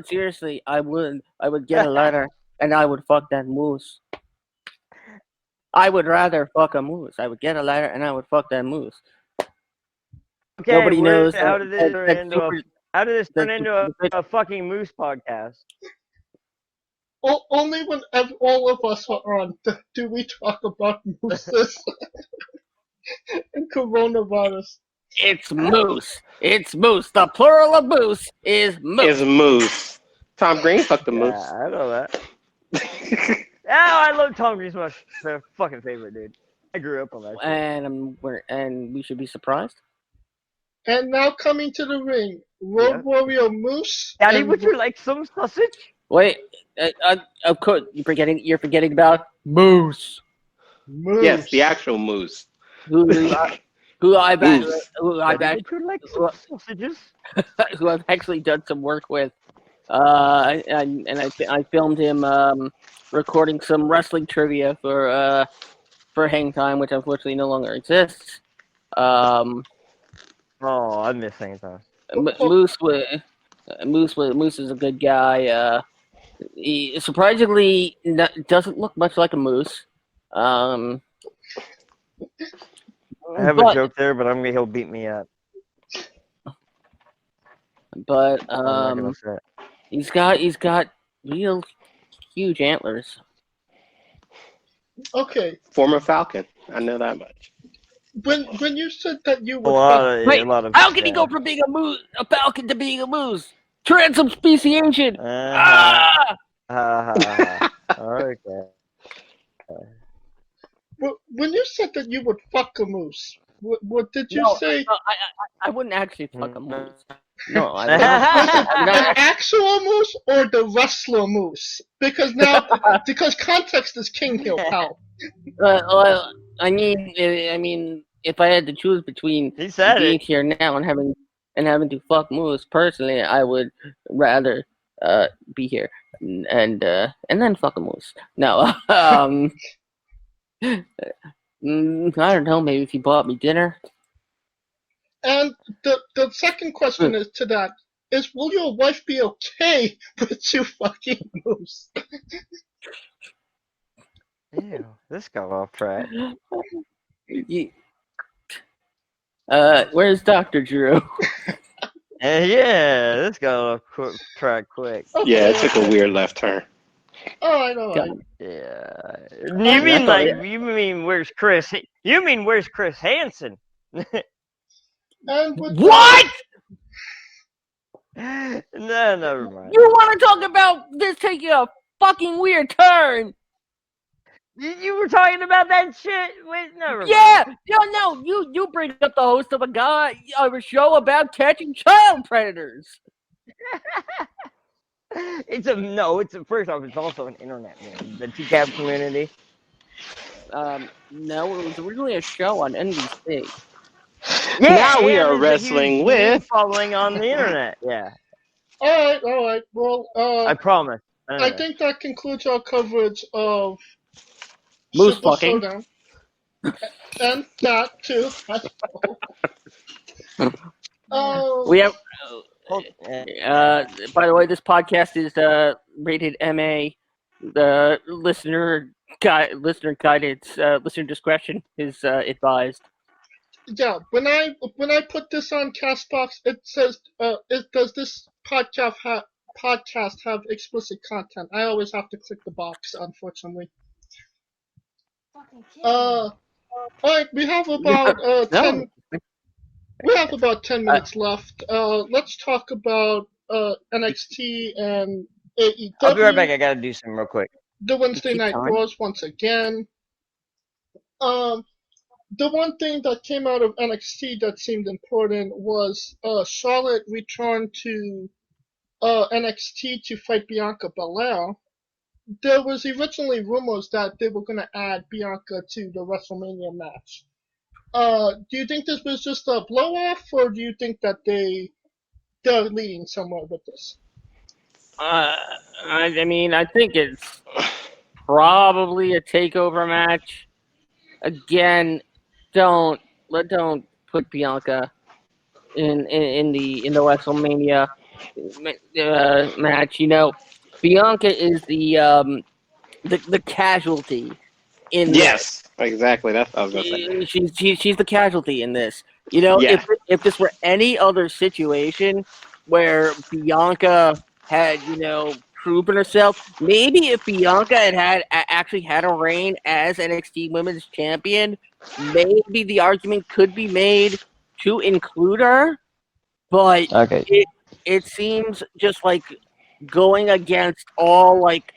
seriously, I would get a letter and I would fuck that moose. I would rather fuck a moose. I would get a letter and I would fuck that moose. Okay, nobody knows. How did this turn into a fucking moose podcast? Only when all of us are on do we talk about mooses. coronavirus. It's moose. It's moose. The plural of moose is moose. Is moose. Tom Green fucked the moose. I know that. I love Tom Green's my fucking favorite, dude. I grew up on that shit. And we should be surprised. And now coming to the ring, Road Warrior Moose. Daddy, would you like some sausage? Wait, of course you're forgetting about Moose. Moose. Yes, the actual moose. Who I've actually done some work with. And I filmed him recording some wrestling trivia for Hang Time, which unfortunately no longer exists. Oh, I miss Hang Time. Moose is a good guy. He surprisingly doesn't look much like a moose. I have a joke there, but he'll beat me up. But he's got real huge antlers. Okay. Former Falcon. I know that much. When you said that you were how can he go from being a falcon to being a moose? Transubstantiation. Okay. When you said that you would fuck a moose, what did you say? No, I wouldn't actually fuck a moose. No, was it an actual moose or the wrestler moose? Because context is king here, pal. I mean, if I had to choose between being here now and having to fuck moose, personally, I would rather be here and then fuck a moose. No, I don't know. Maybe if you bought me dinner. And the second question is to that is, will your wife be okay with you fucking moose? Ew, this got off track. Where's Dr. Drew? Yeah, this got off track quick. Okay. Yeah, it took a weird left turn. Oh, I know. Yeah. You mean where's Chris? You mean where's Chris Hansen? And what? No, never mind. You want to talk about this taking a fucking weird turn? You were talking about that shit? Wait, never mind. Yeah, no, you bring up the host of a show about catching child predators. First off, it's also an internet meme, the TCAP community. No, it was originally a show on NBC. Yeah, now we are wrestling with following on the internet. Yeah. All right. Well, I promise. I think that concludes our coverage of Moose fucking. Showdown. And that too. We have. By the way, this podcast is rated MA. The listener guidance, listener discretion is advised. Yeah, when I put this on Castbox, it says, does this podcast have explicit content? I always have to click the box, unfortunately. All right, we have about 10. We have about 10 minutes left. Let's talk about NXT and AEW. I'll be right back. I gotta do something real quick. The Wednesday Night Raws once again. The one thing that came out of NXT that seemed important was Charlotte returned to NXT to fight Bianca Belair. There was originally rumors that they were going to add Bianca to the WrestleMania match. Do you think this was just a blow-off, or do you think that they're leading somewhere with this? I mean, I think it's probably a takeover match. Again, don't put Bianca in the WrestleMania match. You know, Bianca is the casualty in this. Exactly. That's what I was gonna say. She's the casualty in this. You know, if this were any other situation where Bianca had, proven herself. Maybe if Bianca actually had a reign as NXT Women's Champion, maybe the argument could be made to include her. But it seems just like going against all like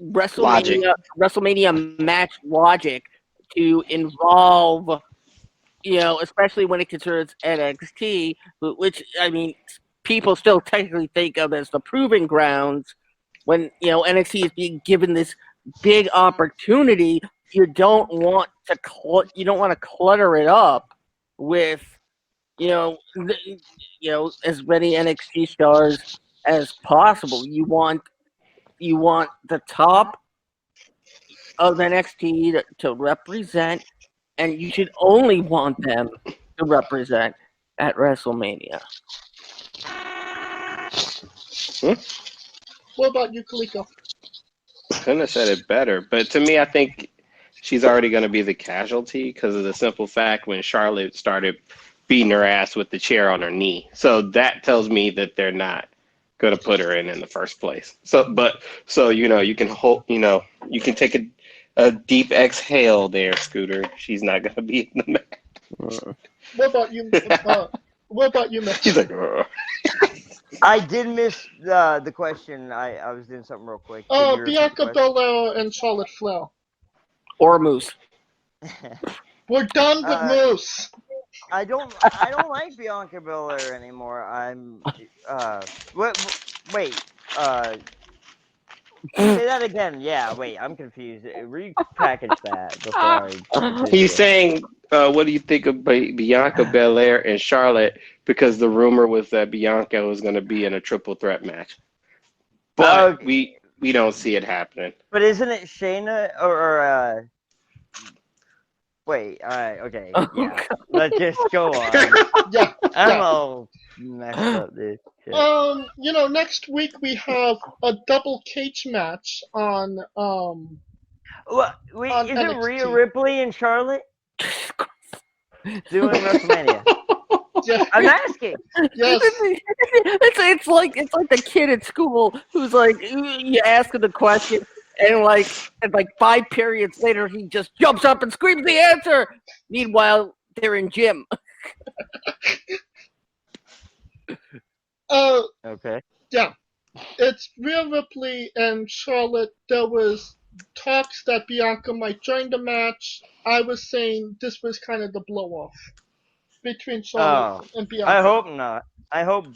WrestleMania match logic to involve, especially when it concerns NXT, which I mean, people still technically think of as the proving grounds. When NXT is being given this big opportunity, you don't want to clutter it up with as many NXT stars as possible. You want the top of NXT to represent, and you should only want them to represent at WrestleMania. What about you, Kaliko? Couldn't have said it better, but to me, I think she's already going to be the casualty because of the simple fact when Charlotte started beating her ass with the chair on her knee. So that tells me that they're not going to put her in the first place. So you can hold, you can take a deep exhale there, Scooter. She's not going to be in the match. What about you? What about you, Mitch? She's like, I did miss the question. I was doing something real quick. Bianca Belair and Charlotte Flair. Or Moose. We're done with Moose. I don't like Bianca Belair anymore. Wait. Say that again. Yeah, wait, I'm confused. Repackage that before I... He's saying, what do you think of Bianca Belair and Charlotte? Because the rumor was that Bianca was going to be in a triple threat match. But we don't see it happening. But isn't it Shayna or wait, okay, yeah. Let's just go on. Yeah. I'm all messed up, dude. Shit. Next week we have a double cage match on Wait, on is NXT. it Rhea Ripley and Charlotte doing WrestleMania? Yeah. I'm asking. Yes. It's like the kid at school who's like, you ask him the question, and like 5 periods later he just jumps up and screams the answer. Meanwhile, they're in gym. Okay. Yeah. It's Rhea Ripley and Charlotte. There was talks that Bianca might join the match. I was saying this was kind of the blow-off between Charlotte and Bianca. I hope not. I hope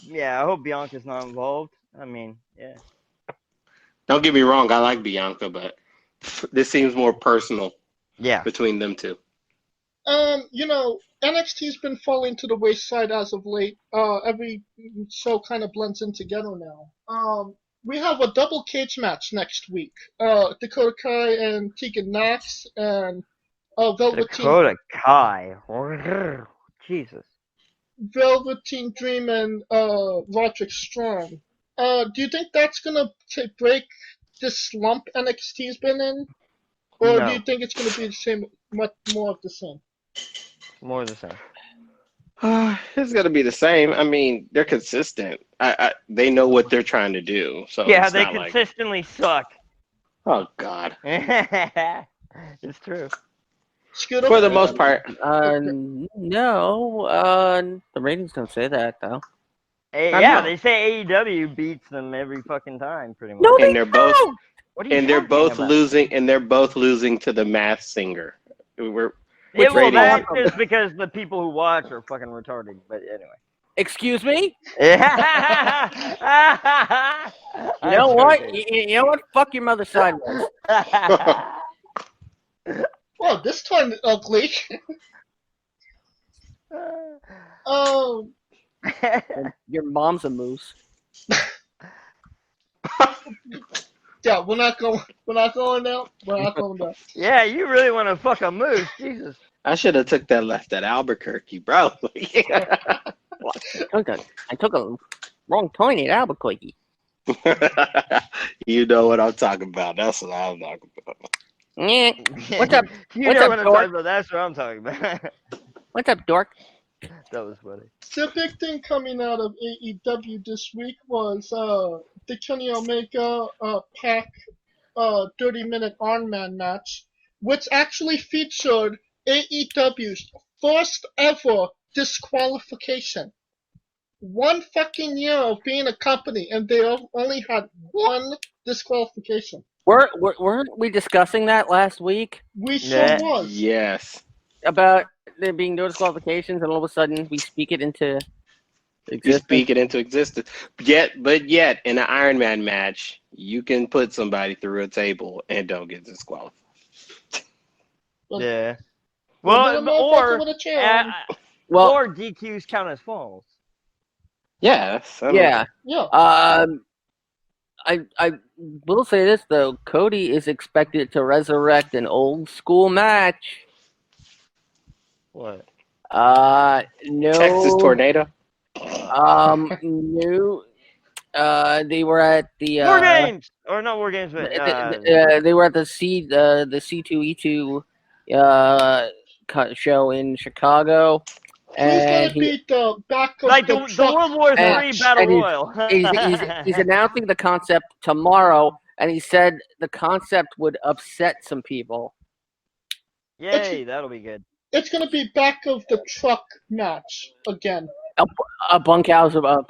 Bianca's not involved. I mean, yeah. Don't get me wrong, I like Bianca, but this seems more personal. Yeah. Between them two. NXT's been falling to the wayside as of late. Every show kind of blends in together now. We have a double cage match next week. Dakota Kai and Tegan Knox and Velveteen. Dakota Kai. Jesus. Velveteen Dream and Roderick Strong. Do you think that's gonna break this slump NXT's been in, or do you think it's gonna be the same, much more of the same? More of the same. It's gonna be the same. I mean, they're consistent. They know what they're trying to do. So yeah, it's they not consistently suck. Oh God. It's true. Scooter? For the most part. No. The ratings don't say that though. They say AEW beats them every fucking time, pretty much. No, and they're both. What are you And they're both about? losing. And they're both losing to the Masked Singer. That's just because the people who watch are fucking retarded. But anyway. Excuse me? You know what? You know what? Fuck your mother sideways. Well, this turned ugly. Your mom's a moose. Yeah, we're not going now. We're not going down. Yeah, you really want to fuck a moose, Jesus. I should have took that left at Albuquerque, bro. I took a wrong turn at Albuquerque. You know what I'm talking about. That's what I'm talking about. Yeah. What's up? You know what I'm talking about. That's what I'm talking about. What's up, dork? That was funny. The big thing coming out of AEW this week was the Kenny Omega Pac 30-minute Iron Man match, which actually featured AEW's first ever disqualification. 1 fucking year of being a company, and they only had 1 disqualification. Weren't we discussing that last week? We sure was. Yes. About there being no disqualifications, and all of a sudden we speak it into existence. You speak it into existence. Yet, in an Iron Man match, you can put somebody through a table and don't get disqualified. Yeah. Well, or Well, DQs count as falls. Yes. Yeah. Yeah. I will say this though, Cody is expected to resurrect an old school match. What? No. Texas Tornado. No. They were at the War Games, or not War Games, but they were at the C2E2 show in Chicago. Who's gonna beat the back of the World War III Battle Royal? He's announcing the concept tomorrow, and he said the concept would upset some people. Yay, that'll be good. It's gonna be back of the truck match again. A bunkhouse brawl.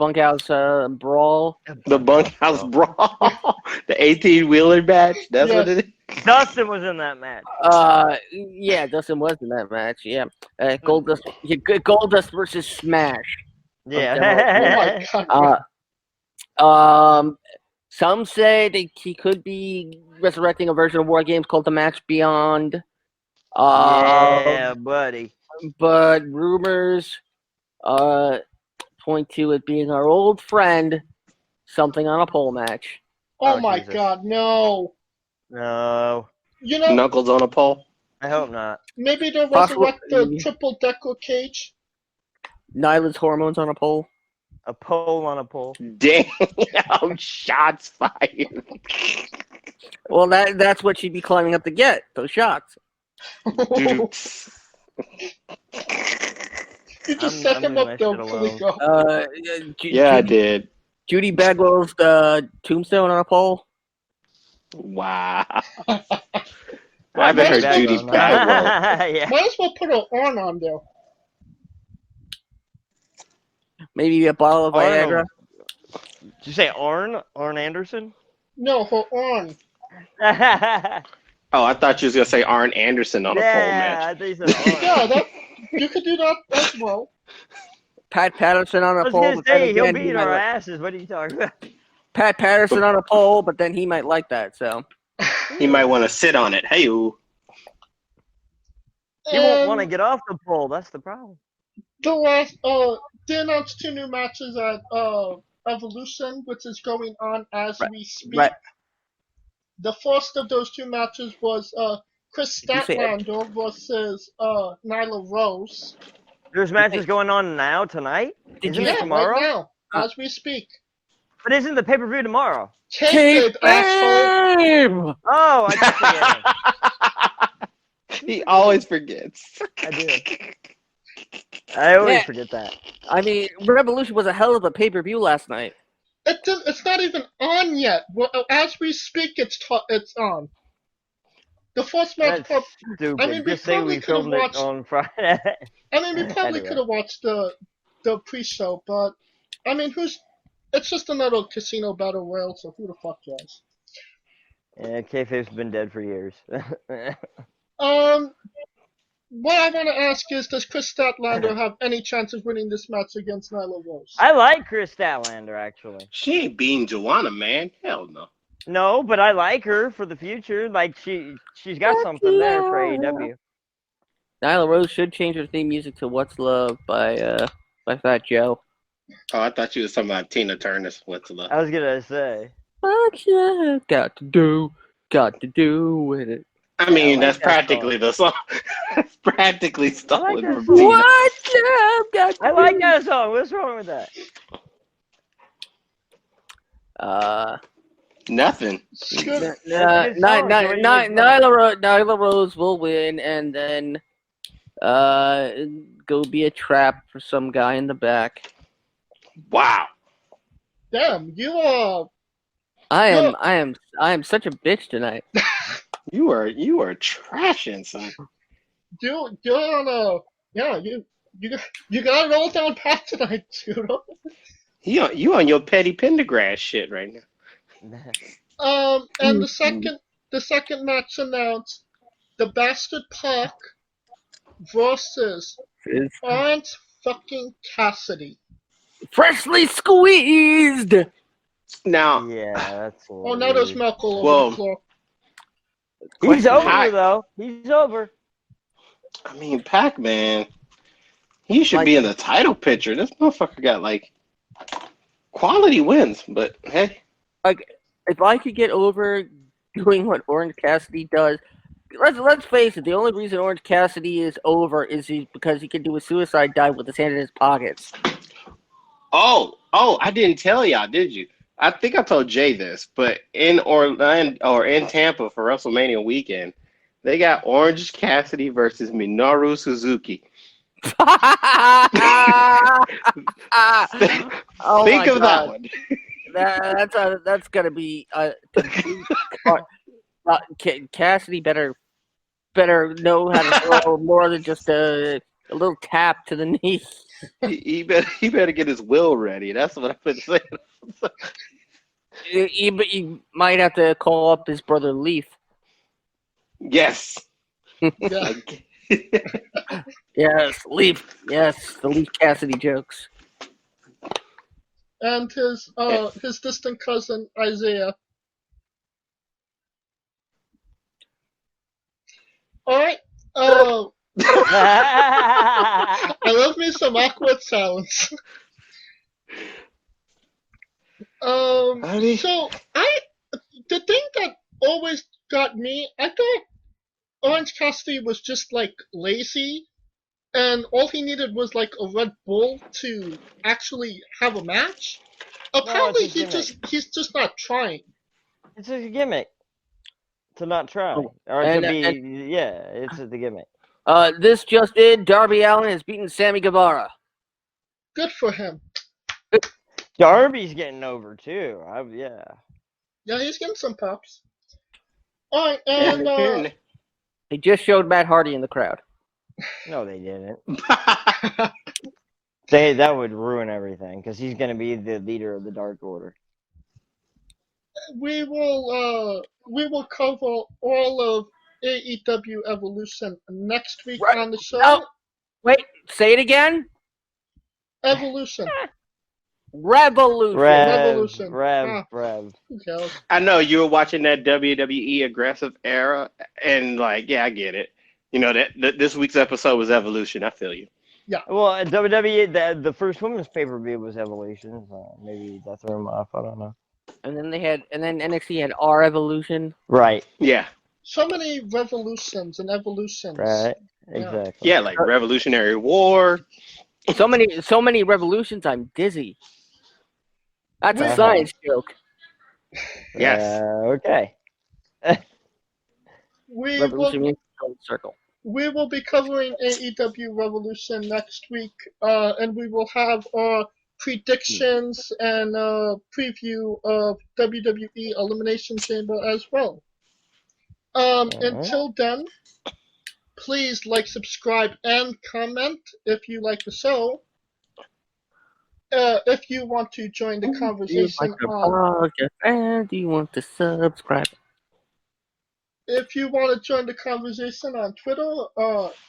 The bunkhouse brawl. The 18-wheeler match. That's what it is. Dustin was in that match. Yeah, Dustin was in that match. Yeah, Goldust versus Smash. Yeah. Oh my God. Some say he could be resurrecting a version of War Games called The Match Beyond. Yeah, buddy. But rumors point to it being our old friend, something on a pole match. Oh my Jesus. God, no. No. You know, Knuckles on a pole. I hope not. maybe they'll resurrect the triple decker cage. Nyla's hormones on a pole. A pole on a pole. Damn, shots fired. Well, that's what she'd be climbing up to get, those shots. You just set him up though before we go. Yeah, I did. Judy Bagwell's tombstone on a pole. Wow. I haven't heard Judy Bagwell. Yeah. Might as well put her arm on there. Maybe a bottle of Viagra. Did you say Arn? Arn Anderson? No, her arm. Oh, I thought you was gonna say Arn Anderson on a pole match. I think so. Yeah, you could do that as well. Pat Patterson on a pole. I was gonna say, he'll beat our asses. What are you talking about? Pat Patterson on a pole, but then he might like that, so. He might want to sit on it. Hey, you. He won't want to get off the pole. That's the problem. They announced 2 new matches at Evolution, which is going on as we speak. Right. The first of those 2 matches was Chris Statlander versus Nyla Rose. There's matches going on now, tonight? Isn't it tomorrow? Right now, as we speak. But isn't the pay-per-view tomorrow? Tape, asshole! Oh, I keep forgetting. He always forgets. I do. I always forget that. I mean, Revolution was a hell of a pay-per-view last night. It's not even on yet. Well, as we speak, it's on. The first match. That's stupid. I mean, just say we filmed it on Friday. I mean, we probably could have watched the pre-show, but I mean, it's just another casino battle royal, so who the fuck cares? Yeah, kayfabe's been dead for years. What I want to ask is, does Chris Statlander have any chance of winning this match against Nyla Rose? I like Chris Statlander, actually. She ain't beating Joanna, man. Hell no. No, but I like her for the future. Like, she's got something there for AEW. Nyla Rose should change her theme music to "What's Love" by Fat Joe. Oh, I thought you was talking about Tina Turner's "What's Love." I was gonna say. What's love got to do with it? I mean, that's practically the song. That's practically stolen from Tina. What's love got to I like that song. What's wrong with that? Nothing. Nyla Rose will win, and then go be a trap for some guy in the back. Wow. Damn, you are. I am such a bitch tonight. You are trashing, son. You're on a. Yeah, you got it all down pat tonight, Scooter. You on your petty Pendergrass shit right now. And the second match announced, the Bastard Park versus Orange fucking Cassidy. Freshly squeezed. Now, yeah, that's. Oh, now there's milk all over the floor. He's over though. He's over. I mean, Pac-Man, he should be in the title picture. This motherfucker got like quality wins, but hey. Like, if I could get over doing what Orange Cassidy does, let's face it, the only reason Orange Cassidy is over is because he can do a suicide dive with his hand in his pockets. Oh, I didn't tell y'all, did you? I think I told Jay this, but in Orlando or in Tampa for WrestleMania weekend, they got Orange Cassidy versus Minoru Suzuki. Think of that one. That's gonna be Cassidy better know how to throw more than just a little tap to the knee. He better get his will ready. That's what I've been saying. He might have to call up his brother Leaf. Yes. Yes, Leaf. Yes, the Leaf Cassidy jokes. And his distant cousin Isaiah. All right. I love me some awkward sounds. So the thing that always got me, I thought Orange Cassidy was just like lazy, and all he needed was like a Red Bull to actually have a match. Apparently, he's just not trying. It's a gimmick to not try, it's the gimmick. This just in: Darby Allin has beaten Sammy Guevara. Good for him. Darby's getting over too. Yeah, he's getting some pops. All right, and they just showed Matt Hardy in the crowd. No, they didn't. That would ruin everything because he's going to be the leader of the Dark Order. We will cover all of AEW Evolution next week on the show. Oh, wait, say it again. Evolution. Revolution. Rev. I know you were watching that WWE Aggressive Era, and like, yeah, I get it. You know that this week's episode was Evolution. I feel you. Yeah. Well, WWE, the first women's pay-per-view was Evolution. So maybe that threw them off. I don't know. And then NXT had our Evolution. Right. Yeah. So many revolutions and evolutions. Right. Exactly. Yeah, like Revolutionary War. So many revolutions. I'm dizzy. That's a science joke. Yes. Okay. Revolution means circle. We will be covering AEW Revolution next week, and we will have our predictions and preview of WWE Elimination Chamber as well. Until then, please like, subscribe, and comment if you like the show. If you want to join the conversation and do you want to subscribe? If you want to join the conversation on Twitter,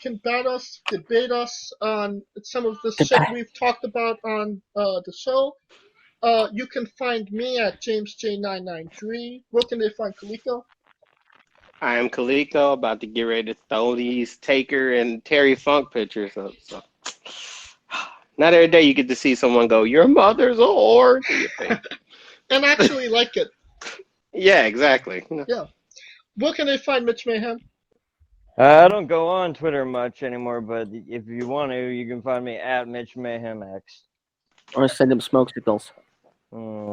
combat us, debate us on some of the shit we've talked about on the show, you can find me at JamesJ993. Where can they find Kaliko? I am Kaliko, about to get ready to throw these Taker and Terry Funk pictures up. So. Not every day you get to see someone go, "Your mother's a whore," to your face. And actually like it. Yeah, exactly. Yeah. Where can they find Mitch Mayhem? I don't go on Twitter much anymore, but if you want to, you can find me at Mitch Mayhem X. Or send him smoke signals.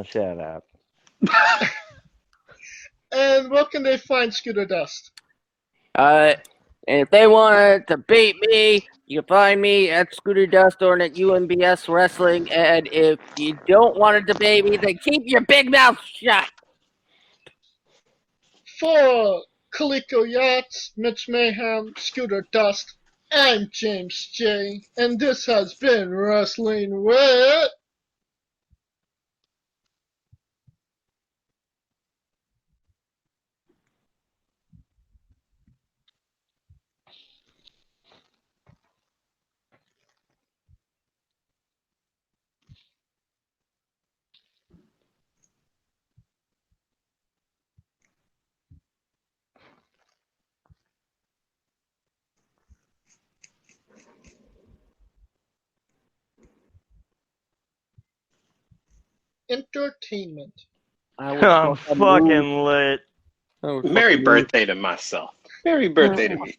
Shut up. And where can they find Scooter Dust? And if they want to beat me, You can find me at Scooter Dust or at UMBS Wrestling. And if you don't want to debate me, then keep your big mouth shut. For Coleco Yachts, Mitch Mayhem, Scooter Dust, I'm James J. And this has been Wrestling with... Entertainment. I'm fucking lit. Merry birthday to myself. Merry birthday to me.